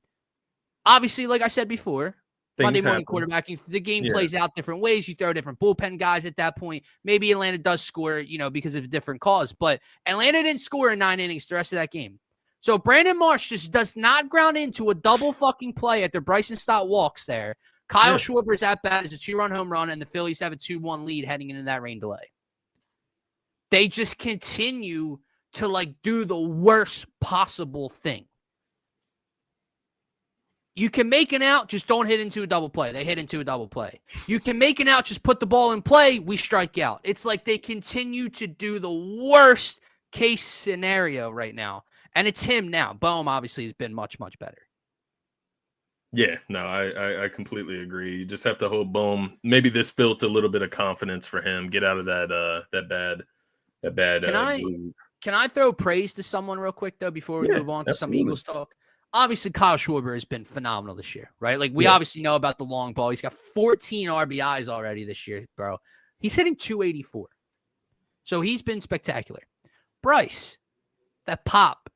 Obviously, like I said before, Monday morning quarterbacking, the game plays out different ways. You throw different bullpen guys at that point. Maybe Atlanta does score, because of a different cause. But Atlanta didn't score in 9 innings the rest of that game. So Brandon Marsh just does not ground into a double fucking play after Bryson Stott walks there. Kyle Schwarber's at bat is a 2-run home run, and the Phillies have a 2-1 lead heading into that rain delay. They just continue to do the worst possible thing. You can make an out, just don't hit into a double play. They hit into a double play. You can make an out, just put the ball in play, we strike out. It's like they continue to do the worst case scenario right now. And it's him now. Bohm obviously has been much, much better. Yeah, no, I completely agree. You just have to hope Bohm. Maybe this built a little bit of confidence for him. Get out of that bad. Can I throw praise to someone real quick though before we move on to some Eagles talk? Obviously, Kyle Schwarber has been phenomenal this year, right? We obviously know about the long ball. He's got 14 RBIs already this year, bro. He's hitting 284. So he's been spectacular. Bryce, that pop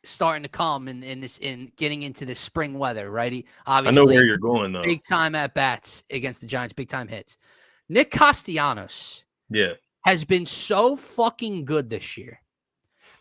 starting to come in getting into this spring weather, right? He obviously I know where you're going though. Big time at bats against the Giants, big time hits. Nick Castellanos has been so fucking good this year.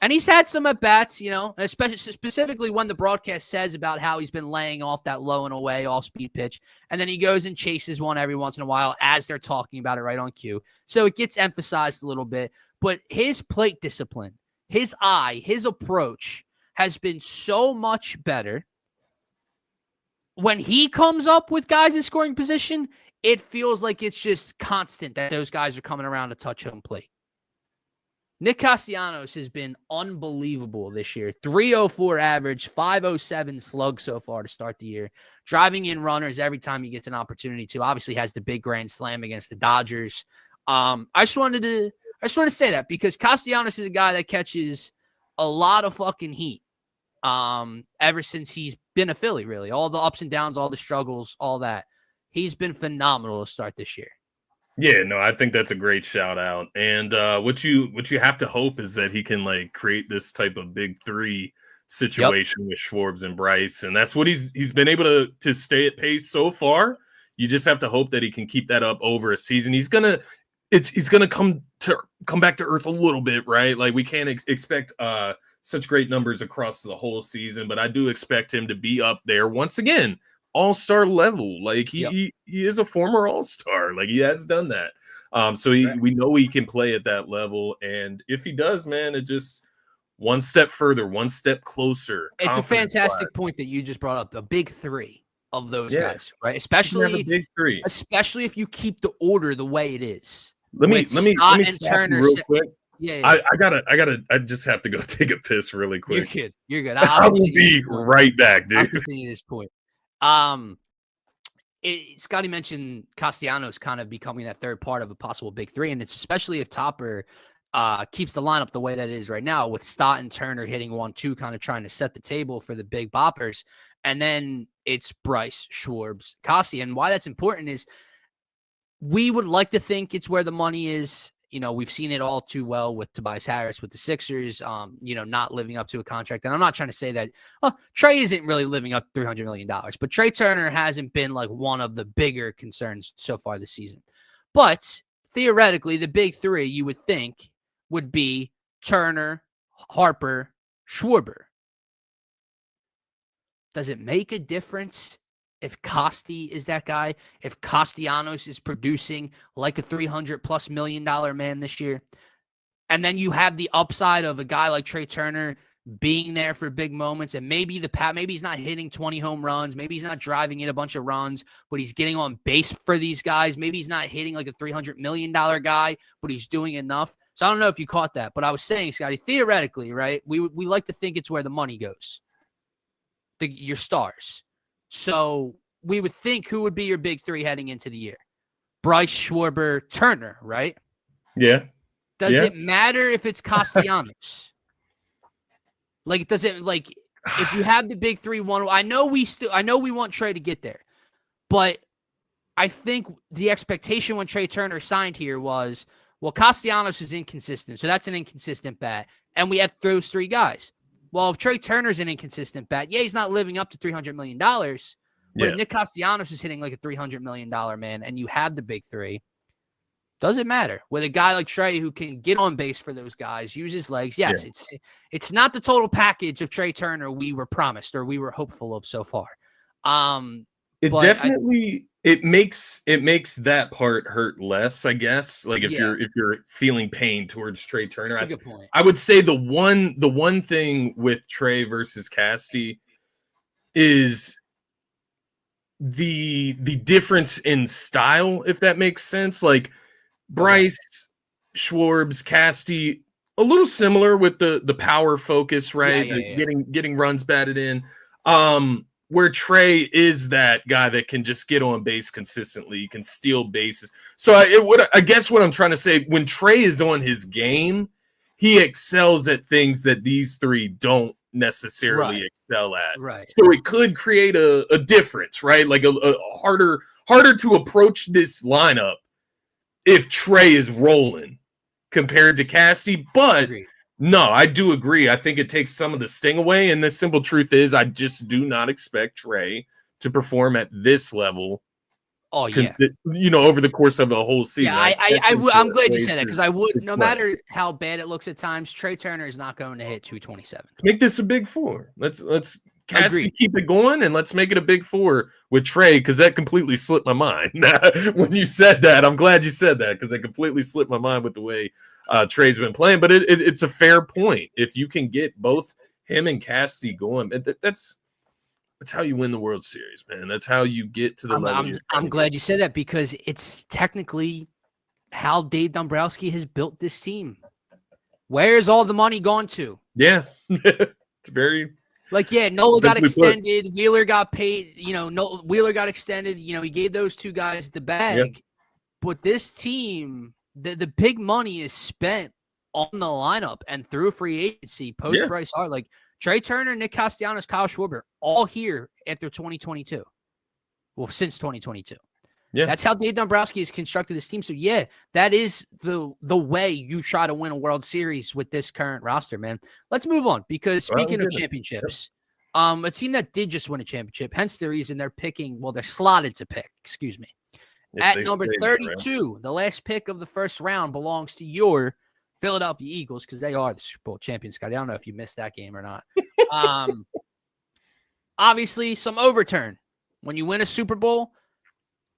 And he's had some at bats, especially specifically when the broadcast says about how he's been laying off that low and away all speed pitch. And then he goes and chases one every once in a while as they're talking about it right on cue. So it gets emphasized a little bit. But his plate discipline, his eye, his approach has been so much better. When he comes up with guys in scoring position, it feels like it's just constant that those guys are coming around to touch home plate. Nick Castellanos has been unbelievable this year. 304 average, 507 slug so far to start the year. Driving in runners every time he gets an opportunity to. Obviously has the big grand slam against the Dodgers. I just wanted to say that because Castellanos is a guy that catches a lot of fucking heat. Ever since he's been a Philly, really. All the ups and downs, all the struggles, all that. He's been phenomenal to start this year. Yeah, no, I think that's a great shout out. And what you have to hope is that he can create this type of big 3 situation with Schwarber and Bryce. And that's what he's been able to stay at pace so far. You just have to hope that he can keep that up over a season. He's gonna come back to earth a little bit, right? We can't expect such great numbers across the whole season, but I do expect him to be up there once again. All-star level. He is a former all-star. He has done that. So we know he can play at that level. And if he does, man, it just one step further, one step closer. It's a fantastic point that you just brought up. The big 3 of those guys, right? Especially big 3. Especially if you keep the order the way it is. Let me Turner real quick. Yeah. I just have to go take a piss really quick. You're good. I will be right back, dude. I'll continue this point. Scotty mentioned Castellanos kind of becoming that third part of a possible big 3, and it's especially if Topper keeps the lineup the way that it is right now, with Stott and Turner hitting 1-2, kind of trying to set the table for the big boppers, and then it's Bryce, Schwarber, Castellanos. And why that's important is we would like to think it's where the money is. We've seen it all too well with Tobias Harris, with the Sixers, not living up to a contract. And I'm not trying to say that Trey isn't really living up to $300 million, but Trey Turner hasn't been one of the bigger concerns so far this season. But theoretically, the big 3 you would think would be Turner, Harper, Schwarber. Does it make a difference if Costi is that guy, if Castellanos is producing like a $300+ million man this year, and then you have the upside of a guy like Trey Turner being there for big moments, and maybe he's not hitting 20 home runs, maybe he's not driving in a bunch of runs, but he's getting on base for these guys. Maybe he's not hitting like a $300 million guy, but he's doing enough. So I don't know if you caught that, but I was saying, Scotty, theoretically, right? We like to think it's where the money goes, your stars. So we would think who would be your big 3 heading into the year? Bryce, Schwarber, Turner, right? Yeah. Does it matter if it's Castellanos? Like, does it like if you have the big 3-1? I know we want Trey to get there, but I think the expectation when Trey Turner signed here was, well, Castellanos is inconsistent, so that's an inconsistent bat, and we have those three guys. Well, if Trey Turner's an inconsistent bat, yeah, he's not living up to $300 million, but if Nick Castellanos is hitting like a $300 million man, and you have the big three, doesn't matter. With a guy like Trey who can get on base for those guys, use his legs. Yes, it's not the total package of Trey Turner we were promised or we were hopeful of so far. It definitely it makes that part hurt less, I guess. Like if you're feeling pain towards Trey Turner, good point. I would say the one thing with Trey versus Casty is the difference in style, if that makes sense. Like Bryce, Schwarbs, Casty, a little similar with the power focus, right? Getting runs batted in. Where Trey is that guy that can just get on base consistently, can steal bases. So I guess what I'm trying to say, when Trey is on his game, he excels at things that these three don't necessarily excel at. Right. So it could create a difference, right? Like a harder to approach this lineup if Trey is rolling compared to Cassie. But no, I do agree. I think it takes some of the sting away. And the simple truth is I just do not expect Trey to perform at this level. Oh, yeah. Over the course of a whole season. Yeah, I'm glad you said that, because I would, no matter how bad it looks at times, Trey Turner is not going to hit 227. Let's make this a big four. Let's Cassie keep it going, and let's make it a big four with Trey, because that completely slipped my mind. When you said that, I'm glad you said that, because it completely slipped my mind with the way Trey's been playing. But it's a fair point. If you can get both him and Cassie going, that's how you win the World Series, man. That's how you get to the level. I'm glad you said that, because it's technically how Dave Dombrowski has built this team. Where's all the money gone to? Yeah, it's very... Nola got extended. Wheeler got paid. Wheeler got extended. He gave those two guys the bag. Yep. But this team, the big money is spent on the lineup and through free agency, post Bryce Hart. Like Trey Turner, Nick Castellanos, Kyle Schwarber, all here after 2022. Well, since 2022. Yeah. That's how Dave Dombrowski has constructed this team. So, that is the way you try to win a World Series with this current roster, man. Let's move on, because speaking of championships, a team that did just win a championship, hence the reason they're slotted to pick, at number 32, the last pick of the first round belongs to your Philadelphia Eagles, because they are the Super Bowl champions, Scotty. I don't know if you missed that game or not. Obviously, some overturn. When you win a Super Bowl,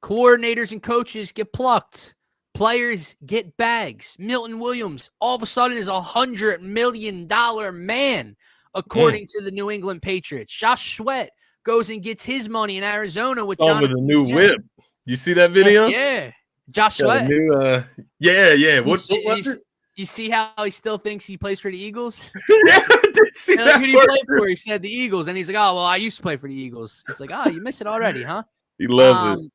coordinators and coaches get plucked. Players get bags. Milton Williams all of a sudden is $100 million man, according to the New England Patriots. Josh Sweat goes and gets his money in Arizona with a new whip. You see that video? Yeah. Josh Sweat. What was it? You see how he still thinks he plays for the Eagles? Yeah, I did see that. Who do you play for? He said the Eagles. And he's like, oh, well, I used to play for the Eagles. It's like, oh, you miss it already, huh? He loves it.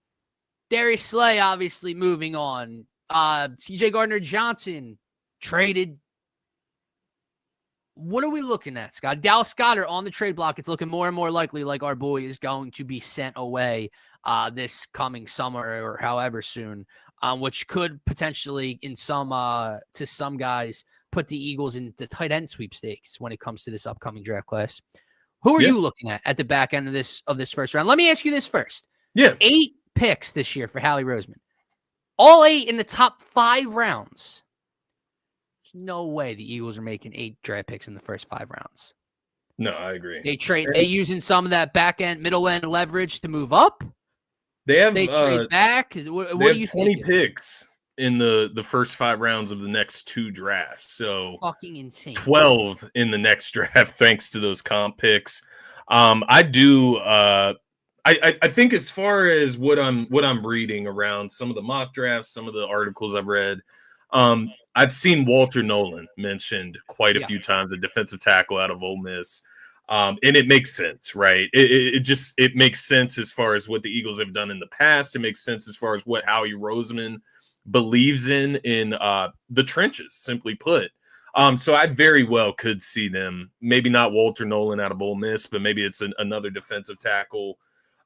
Darius Slay obviously moving on. CJ Gardner-Johnson traded. What are we looking at, Scott? Dallas Goedert on the trade block. It's looking more and more likely like our boy is going to be sent away this coming summer or however soon, which could potentially to some guys put the Eagles in the tight end sweepstakes when it comes to this upcoming draft class. Who are you looking at the back end of this first round? Let me ask you this first. Yeah. 8 picks this year for Howie Roseman. All 8 in the top 5 rounds. There's no way the Eagles are making 8 draft picks in the first 5 rounds. No, I agree. They using some of that back end, middle end leverage to move up. They trade back. What do you 20 picks in the first 5 rounds of the next 2 drafts. So fucking insane. 12 in the next draft, thanks to those comp picks. I think as far as what I'm reading around some of the mock drafts, some of the articles I've read, I've seen Walter Nolan mentioned quite a few times, a defensive tackle out of Ole Miss. And it makes sense, right? It makes sense as far as what the Eagles have done in the past. It makes sense as far as what Howie Roseman believes in the trenches, simply put. So I very well could see them, maybe not Walter Nolan out of Ole Miss, but maybe it's another defensive tackle.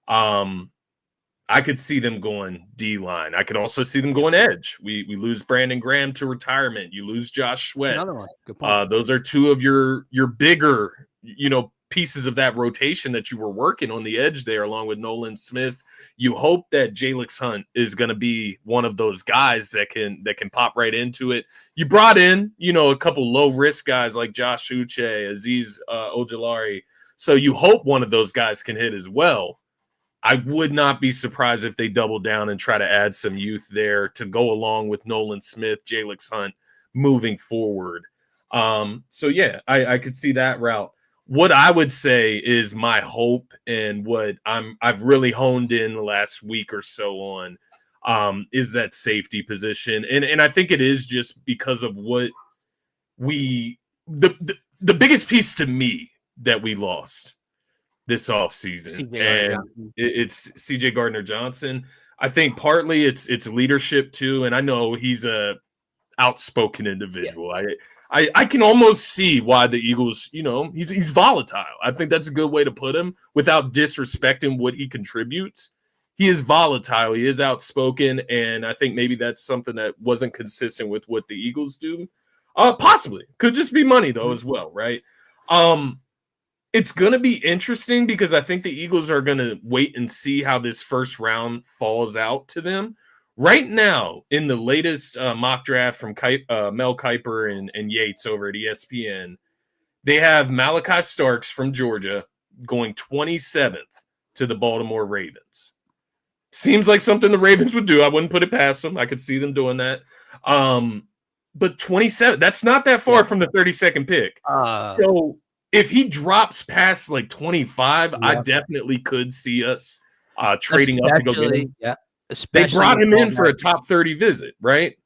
I could see them going D-line. I could also see them going edge. We lose Brandon Graham to retirement. You lose Josh Sweat. Another one. Good point. Those are two of your bigger, pieces of that rotation that you were working on the edge there, along with Nolan Smith. You hope that Jalix Hunt is going to be one of those guys that can pop right into it. You brought in, a couple low risk guys like Josh Uche, Aziz Ojulari. So you hope one of those guys can hit as well. I would not be surprised if they double down and try to add some youth there to go along with Nolan Smith, Jalix Hunt moving forward. So yeah, I could see that route. What I would say is my hope, and what I've really honed in the last week or so on, is that safety position. And I think it is just because of what the biggest piece to me that we lost this offseason. And it's CJ Gardner-Johnson. I think partly it's leadership too. And I know he's a outspoken individual. Yeah. I can almost see why the Eagles, he's volatile. I think that's a good way to put him without disrespecting what he contributes. He is volatile. He is outspoken. And I think maybe that's something that wasn't consistent with what the Eagles do. Possibly. Could just be money, though, as well, right? It's going to be interesting because I think the Eagles are going to wait and see how this first round falls out to them. Right now, in the latest mock draft from Mel Kiper and Yates over at ESPN, they have Malachi Starks from Georgia going 27th to the Baltimore Ravens. Seems like something the Ravens would do. I wouldn't put it past them. I could see them doing that. But 27, that's not that far from the 32nd pick. So if he drops past like 25, I definitely could see us trading up to go get him. Yeah. They brought him in for a top 30 visit, right?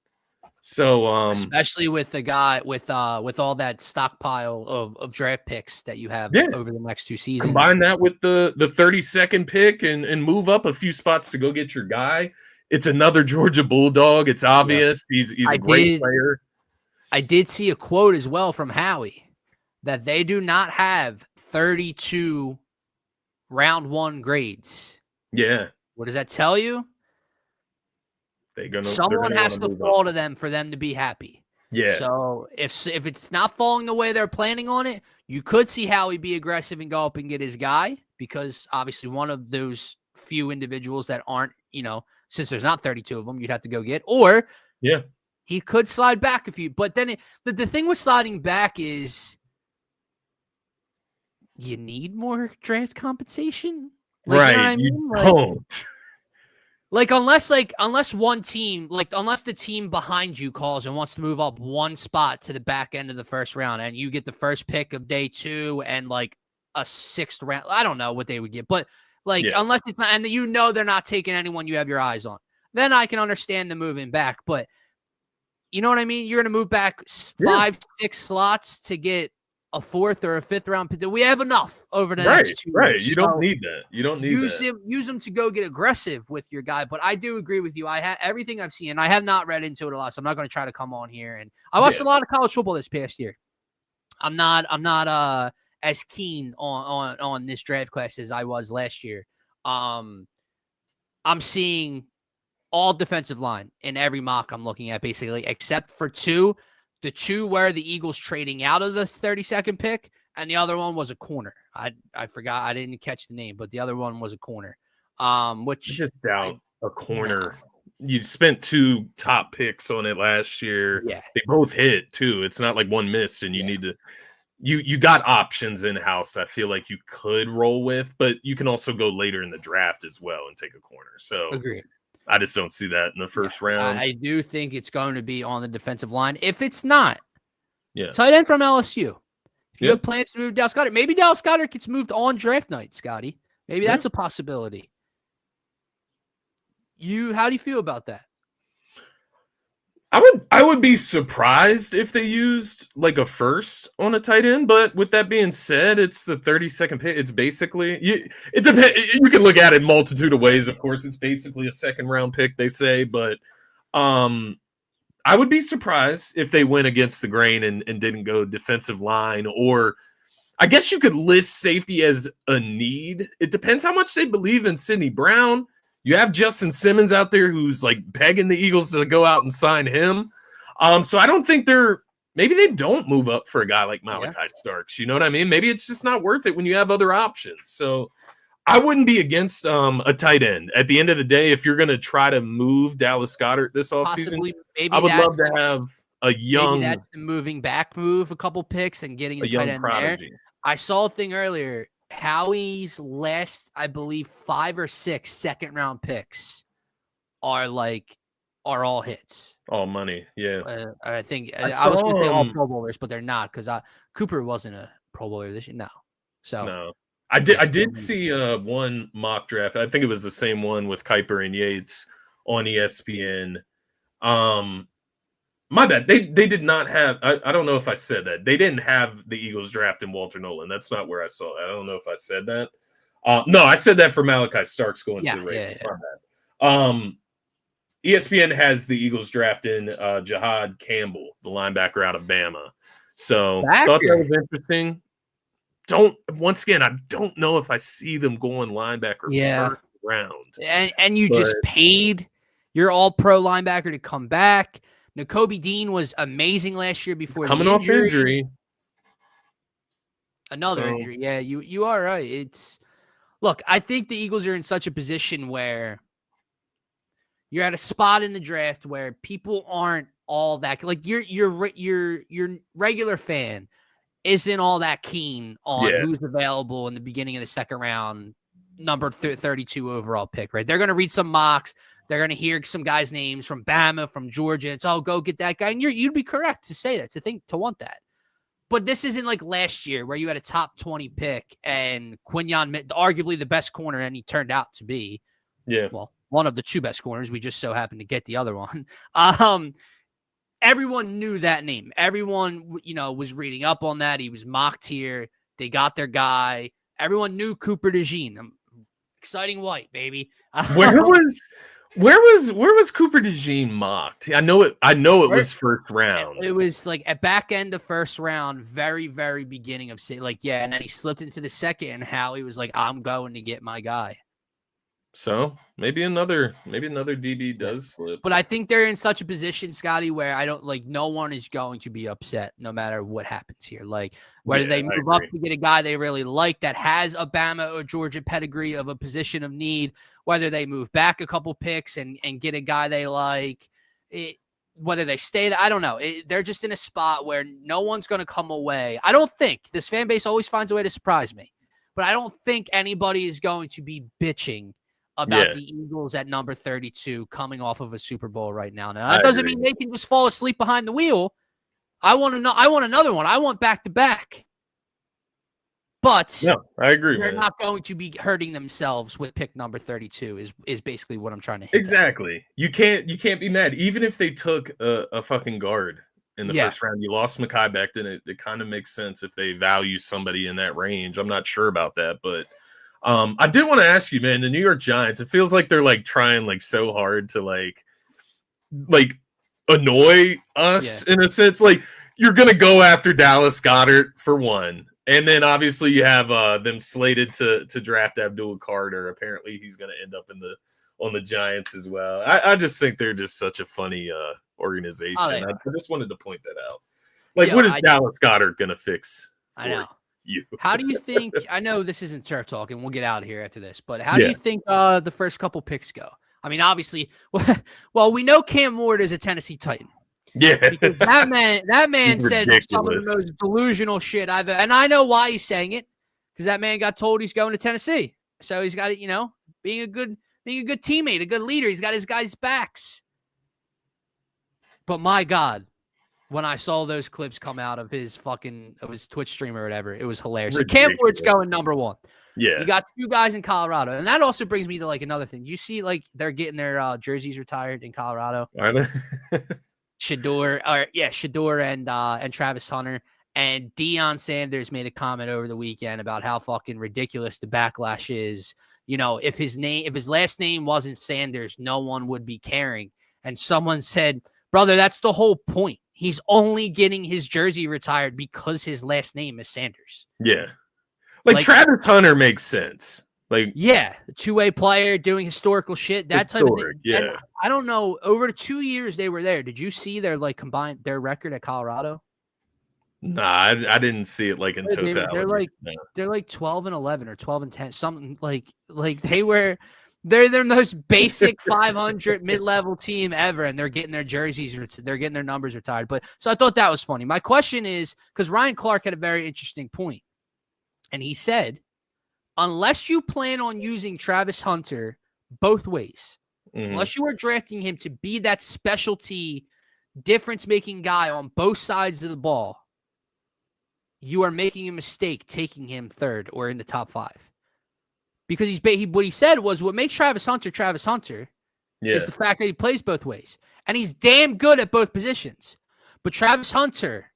So especially with the guy with all that stockpile of draft picks that you have over the next two seasons. Combine that with the 32nd pick and move up a few spots to go get your guy. It's another Georgia Bulldog. It's obvious. He's a great player. I did see a quote as well from Howie that they do not have 32 round one grades. Yeah. What does that tell you? Someone has to fall to them for them to be happy. Yeah. So if it's not falling the way they're planning on it, you could see Howie be aggressive and go up and get his guy, because obviously one of those few individuals that aren't, since there's not 32 of them, you'd have to go get. Or he could slide back a few. But then the thing with sliding back is you need more draft compensation. Right. You know what I mean? Don't. Unless one team, unless the team behind you calls and wants to move up one spot to the back end of the first round and you get the first pick of day 2 and a sixth round, I don't know what they would get, but unless it's not, and they're not taking anyone you have your eyes on, then I can understand the moving back. But you know what I mean? You're going to move back 5-6 slots to get a 4th or a 5th round pick. We have enough over the next 2 years. Right. You don't need that. You don't need use him to go get aggressive with your guy. But I do agree with you. I had everything I've seen, and I have not read into it a lot, so I'm not going to try to come on here. And I watched a lot of college football this past year. I'm not as keen on this draft class as I was last year. I'm seeing all defensive line in every mock I'm looking at, basically, except for 2. The 2 were the Eagles trading out of the 32nd pick, and the other one was a corner. I forgot. I didn't catch the name, but the other one was a corner. Which I just doubt a corner. No. You spent 2 top picks on it last year. Yeah. They both hit too. It's not like one missed, and you need to. You got options in house. I feel like you could roll with, but you can also go later in the draft as well and take a corner. So agree. I just don't see that in the first round. I do think it's going to be on the defensive line. If it's not, tight end from LSU. If you have plans to move Dallas Goedert, maybe Dallas Goedert gets moved on draft night, Scotty. Maybe that's a possibility. How do you feel about that? I would be surprised if they used a first on a tight end, but with that being said, it's the 32nd pick. It's basically it depends. You can look at it multitude of ways. Of course, it's basically a second round pick, they say, but I I would be surprised if they went against the grain and didn't go defensive line, or I guess you could list safety as a need. It depends how much they believe in Sidney Brown. You have Justin Simmons out there who's like begging the Eagles to go out and sign him. So I don't think maybe they don't move up for a guy like Malachi Starks. You know what I mean? Maybe it's just not worth it when you have other options. So I wouldn't be against a tight end. At the end of the day, if you're going to try to move Dallas Goedert this offseason, I would love to have a young. Maybe that's the moving back move, a couple picks and getting a tight end prodigy. there. I saw a thing earlier. Howie's last, I believe, 5 or 6 second-round picks are all hits. All money, yeah. I think I was going to say all Pro Bowlers, but they're not because Cooper wasn't a Pro Bowler this year. No. So no. I did see one mock draft. I think it was the same one with Kuiper and Yates on ESPN. My bad. They did not have. I don't know if I said that. They didn't have the Eagles drafting Walter Nolan. That's not where I saw it. I don't know if I said that. No, I said that for Malachi Starks going to the Ravens. My bad. ESPN has the Eagles drafting Jahad Campbell, the linebacker out of Bama. So thought that was interesting. Once again, I don't know if I see them going linebacker first round. And you just paid your all-pro linebacker to come back. Nakobe Dean was amazing last year before coming off injury. Another injury. Yeah, you are right. Look, I think the Eagles are in such a position where you're at a spot in the draft where people aren't all that like your regular fan isn't all that keen on who's available in the beginning of the second round, number 32 overall pick, right? They're going to read some mocks. They're going to hear some guys' names from Bama, from Georgia. It's go get that guy. And you'd be correct to say that, to want that. But this isn't like last year where you had a top 20 pick and Quinyon, arguably the best corner, and he turned out to be, well, one of the 2 best corners. We just so happened to get the other one. Everyone knew that name. Everyone, was reading up on that. He was mocked here. They got their guy. Everyone knew Cooper DeJean. Exciting white, baby. Where was Cooper DeJean mocked? I know it was first round. It was like at back end of first round, very, very beginning of and then he slipped into the second, and Howie was like, I'm going to get my guy. So maybe another DB does slip. But I think they're in such a position, Scotty, where no one is going to be upset no matter what happens here. Like whether they move up to get a guy they really like that has a Bama or Georgia pedigree of a position of need, whether they move back a couple picks and get a guy they like, whether they stay there, I don't know. They're just in a spot where no one's going to come away. I don't think this fan base always finds a way to surprise me, but I don't think anybody is going to be bitching about the Eagles at number 32 coming off of a Super Bowl right now. Now, that doesn't mean they can just fall asleep behind the wheel. I want another one. I want back-to-back. But I agree. They're not going to be hurting themselves with pick number 32 is basically what I'm trying to hit. Exactly. You can't be mad. Even if they took a fucking guard in the first round, you lost Mekhi Becton. It kind of makes sense if they value somebody in that range. I'm not sure about that, but I did want to ask you, man, the New York Giants, it feels like they're trying so hard to annoy us in a sense. You're going to go after Dallas Goedert for one. And then obviously you have them slated to draft Abdul Carter. Apparently he's going to end up on the Giants as well. I just think they're just such a funny organization. I just wanted to point that out. What is Dallas Goedert going to fix? I know. How do you think? I know this isn't turf talk, and we'll get out of here after this. But how do you think the first couple picks go? I mean, obviously, well, we know Cam Ward is a Tennessee Titan. Yeah, because that man said some of the most delusional shit I've ever, and I know why he's saying it, because that man got told he's going to Tennessee, so he's got to, being a good teammate, a good leader. He's got his guys' backs. But my God. When I saw those clips come out of his Twitch stream or whatever, it was hilarious. So Cam Ward's going number 1. Yeah. You got 2 guys in Colorado. And that also brings me to another thing. You see they're getting their jerseys retired in Colorado. Are they? Shador and Travis Hunter. And Deion Sanders made a comment over the weekend about how fucking ridiculous the backlash is. If his last name wasn't Sanders, no one would be caring. And someone said, Brother, that's the whole point. He's only getting his jersey retired because his last name is Sanders. Yeah. Like Travis Hunter makes sense. Like, yeah, a two-way player doing historical shit, that type of thing. Yeah. And I don't know, over the 2 years they were there, did you see their combined their record at Colorado? Nah, I didn't see it in totality. They're like 12-11 or 12-10, something like they're their most basic 500 mid-level team ever, and they're getting their jerseys, they're getting their numbers retired. But so I thought that was funny. My question is, because Ryan Clark had a very interesting point, and he said, unless you plan on using Travis Hunter both ways, unless you are drafting him to be that specialty difference-making guy on both sides of the ball, you are making a mistake taking him third or in the top 5. Because what he said was what makes Travis Hunter is the fact that he plays both ways. And he's damn good at both positions. But Travis Hunter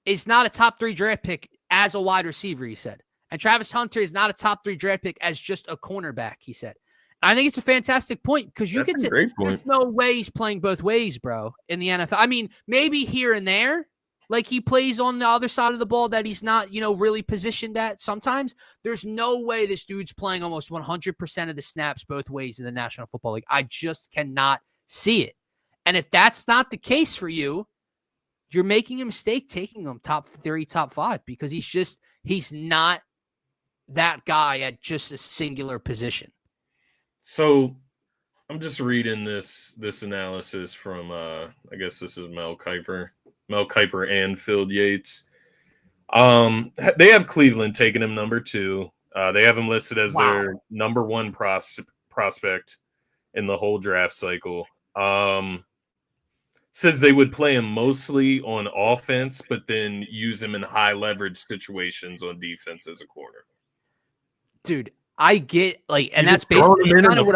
is not a top 3 draft pick as a wide receiver, he said. And Travis Hunter is not a top 3 draft pick as just a cornerback, he said. I think it's a fantastic point because there's no way he's playing both ways, bro, in the NFL. I mean, maybe here and there, like he plays on the other side of the ball that he's not, really positioned at sometimes. There's no way this dude's playing almost 100% of the snaps both ways in the National Football League. I just cannot see it. And if that's not the case for you, you're making a mistake taking him top 3, top 5, because he's not that guy at just a singular position. So I'm just reading this analysis from I guess this is Mel Kiper and Phil Yates. They have Cleveland taking him number 2. They have him listed as their number 1 prospect in the whole draft cycle. Says they would play him mostly on offense, but then use him in high leverage situations on defense as a corner. Dude, I get and that's basically kind of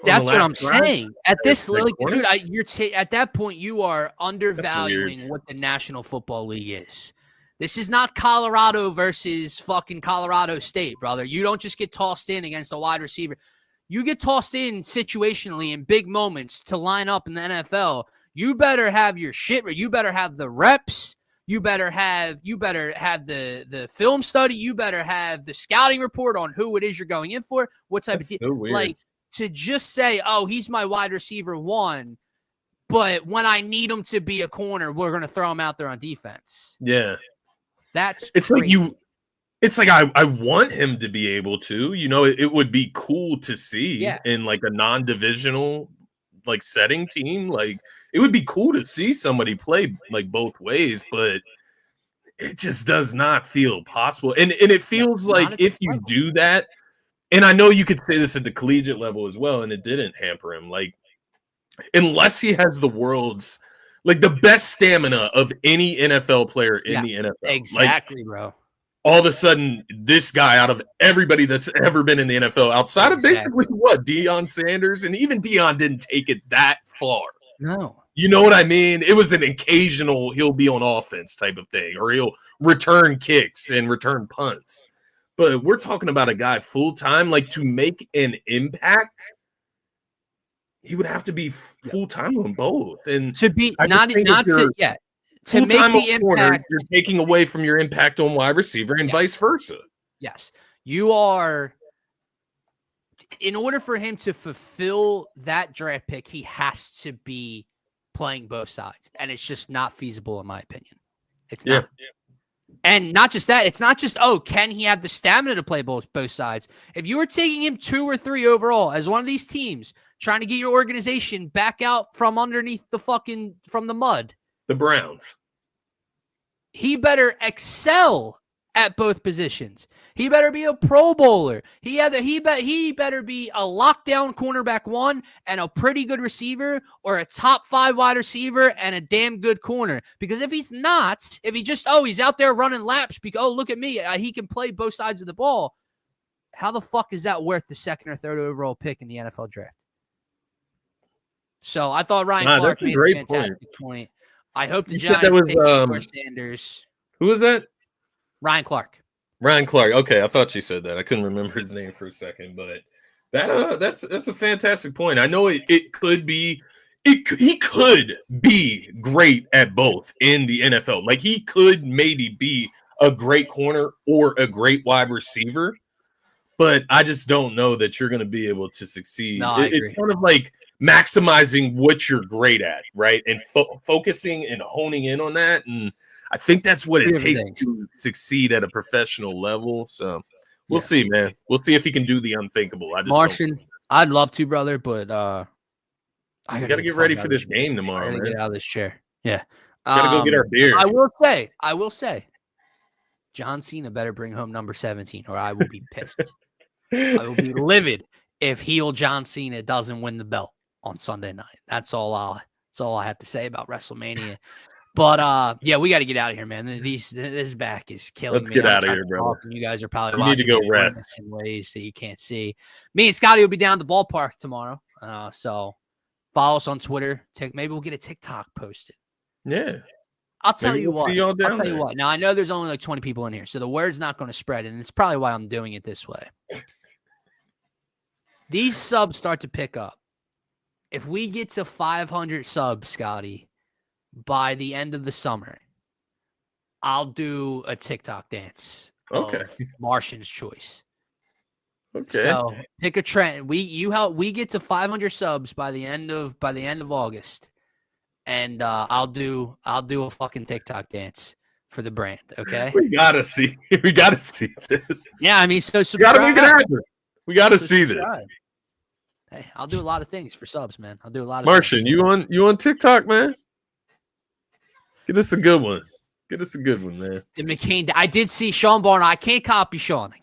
that's what I'm saying. At this, dude, at that point, you are undervaluing what the National Football League is. This is not Colorado versus fucking Colorado State, brother. You don't just get tossed in against a wide receiver. You get tossed in situationally in big moments to line up in the NFL. You better have your shit. You better have the reps. You better have the film study. You better have the scouting report on who it is you're going in for. What type of so weird. To just say, oh, he's my wide receiver 1, but when I need him to be a corner, we're going to throw him out there on defense. Yeah. It's crazy. I want him to be able to, it would be cool to see in a non-divisional setting team. It would be cool to see somebody play both ways, but it just does not feel possible. And it feels like if you do that, and I know you could say this at the collegiate level as well, and it didn't hamper him. Unless he has the world's the best stamina of any NFL player in the NFL. Exactly, bro. All of a sudden, this guy out of everybody that's ever been in the NFL, outside of basically Deion Sanders, and even Deion didn't take it that far. No. You know what I mean? It was an occasional he'll be on offense type of thing, or he'll return kicks and return punts. But we're talking about a guy full-time, to make an impact, he would have to be full-time on both. And to be to make the impact, corner, you're taking away from your impact on wide receiver and vice versa. Yes. You are, in order for him to fulfill that draft pick, he has to be playing both sides. And it's just not feasible, in my opinion. It's not. Yeah. And not just that, it's not just, can he have the stamina to play both sides? If you were taking him 2 or 3 overall as one of these teams trying to get your organization back out from underneath from the mud, the Browns, he better excel at both positions. He better be a Pro Bowler. He better be a lockdown cornerback 1 and a pretty good receiver, or a top 5 wide receiver and a damn good corner. Because if he's not, if he just he's out there running laps because look at me, he can play both sides of the ball. How the fuck is that worth the 2nd or 3rd overall pick in the NFL draft? So I thought Ryan Clark made a fantastic point. I hope the Giants take Sanders. Who was that? Ryan Clark. Okay, I thought you said that. I couldn't remember his name for a second, but that's a fantastic point. I know it could be he could be great at both in the NFL. Like, he could maybe be a great corner or a great wide receiver, but I just don't know that you're going to be able to succeed. No, I agree. It's kind of like maximizing what you're great at, right? And focusing and honing in on that. And I think that's what it takes to succeed at a professional level. So we'll see, man. We'll see if he can do the unthinkable. Martian, I'd love to, brother, but I gotta get ready for this game tomorrow, man. Get out of this chair. Yeah. Gotta go get our beer. I will say, John Cena better bring home number 17, or I will be pissed. I will be livid if heel John Cena doesn't win the belt on Sunday night. That's all I have to say about WrestleMania. But yeah, we got to get out of here, man. This back is killing me. Let's get out of here, bro. You guys are probably watching. Need to go rest in ways that you can't see. Me and Scotty will be down at the ballpark tomorrow. So follow us on Twitter. Maybe we'll get a TikTok posted. Yeah. I'll tell you what. Now, I know there's only like 20 people in here, so the word's not going to spread, and it's probably why I'm doing it this way. These subs start to pick up. If we get to 500 subs, Scotty, by the end of the summer, I'll do a TikTok dance of Martian's choice. Okay. So pick a trend. We get to 500 subs by the end of August, and I'll do a fucking TikTok dance for the brand. Okay. We gotta see this. Yeah, I mean, so subscribe. We gotta make it happen. We gotta see this. Hey, I'll do a lot of things for subs, man. I'll do a lot of Martian, things. you on TikTok, man? Get us a good one. Man. The McCain. I did see Sean Barner. I can't copy Sean.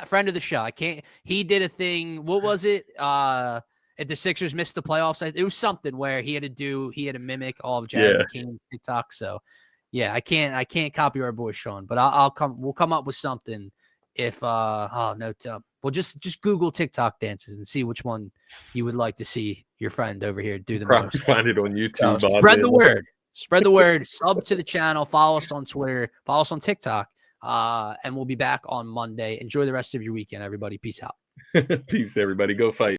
Friend of the show. I can't. He did a thing. What was it? If the Sixers missed the playoffs, it was something where he had to mimic all of Jared McCain's TikTok. So yeah, I can't copy our boy Sean, but we'll come up with something. If well, just Google TikTok dances and see which one you would like to see your friend over here do the most. Find it on YouTube. So spread the word. Spread the word. Sub to the channel. Follow us on Twitter. Follow us on TikTok. And we'll be back on Monday. Enjoy the rest of your weekend, everybody. Peace out. Peace, everybody. Go fight.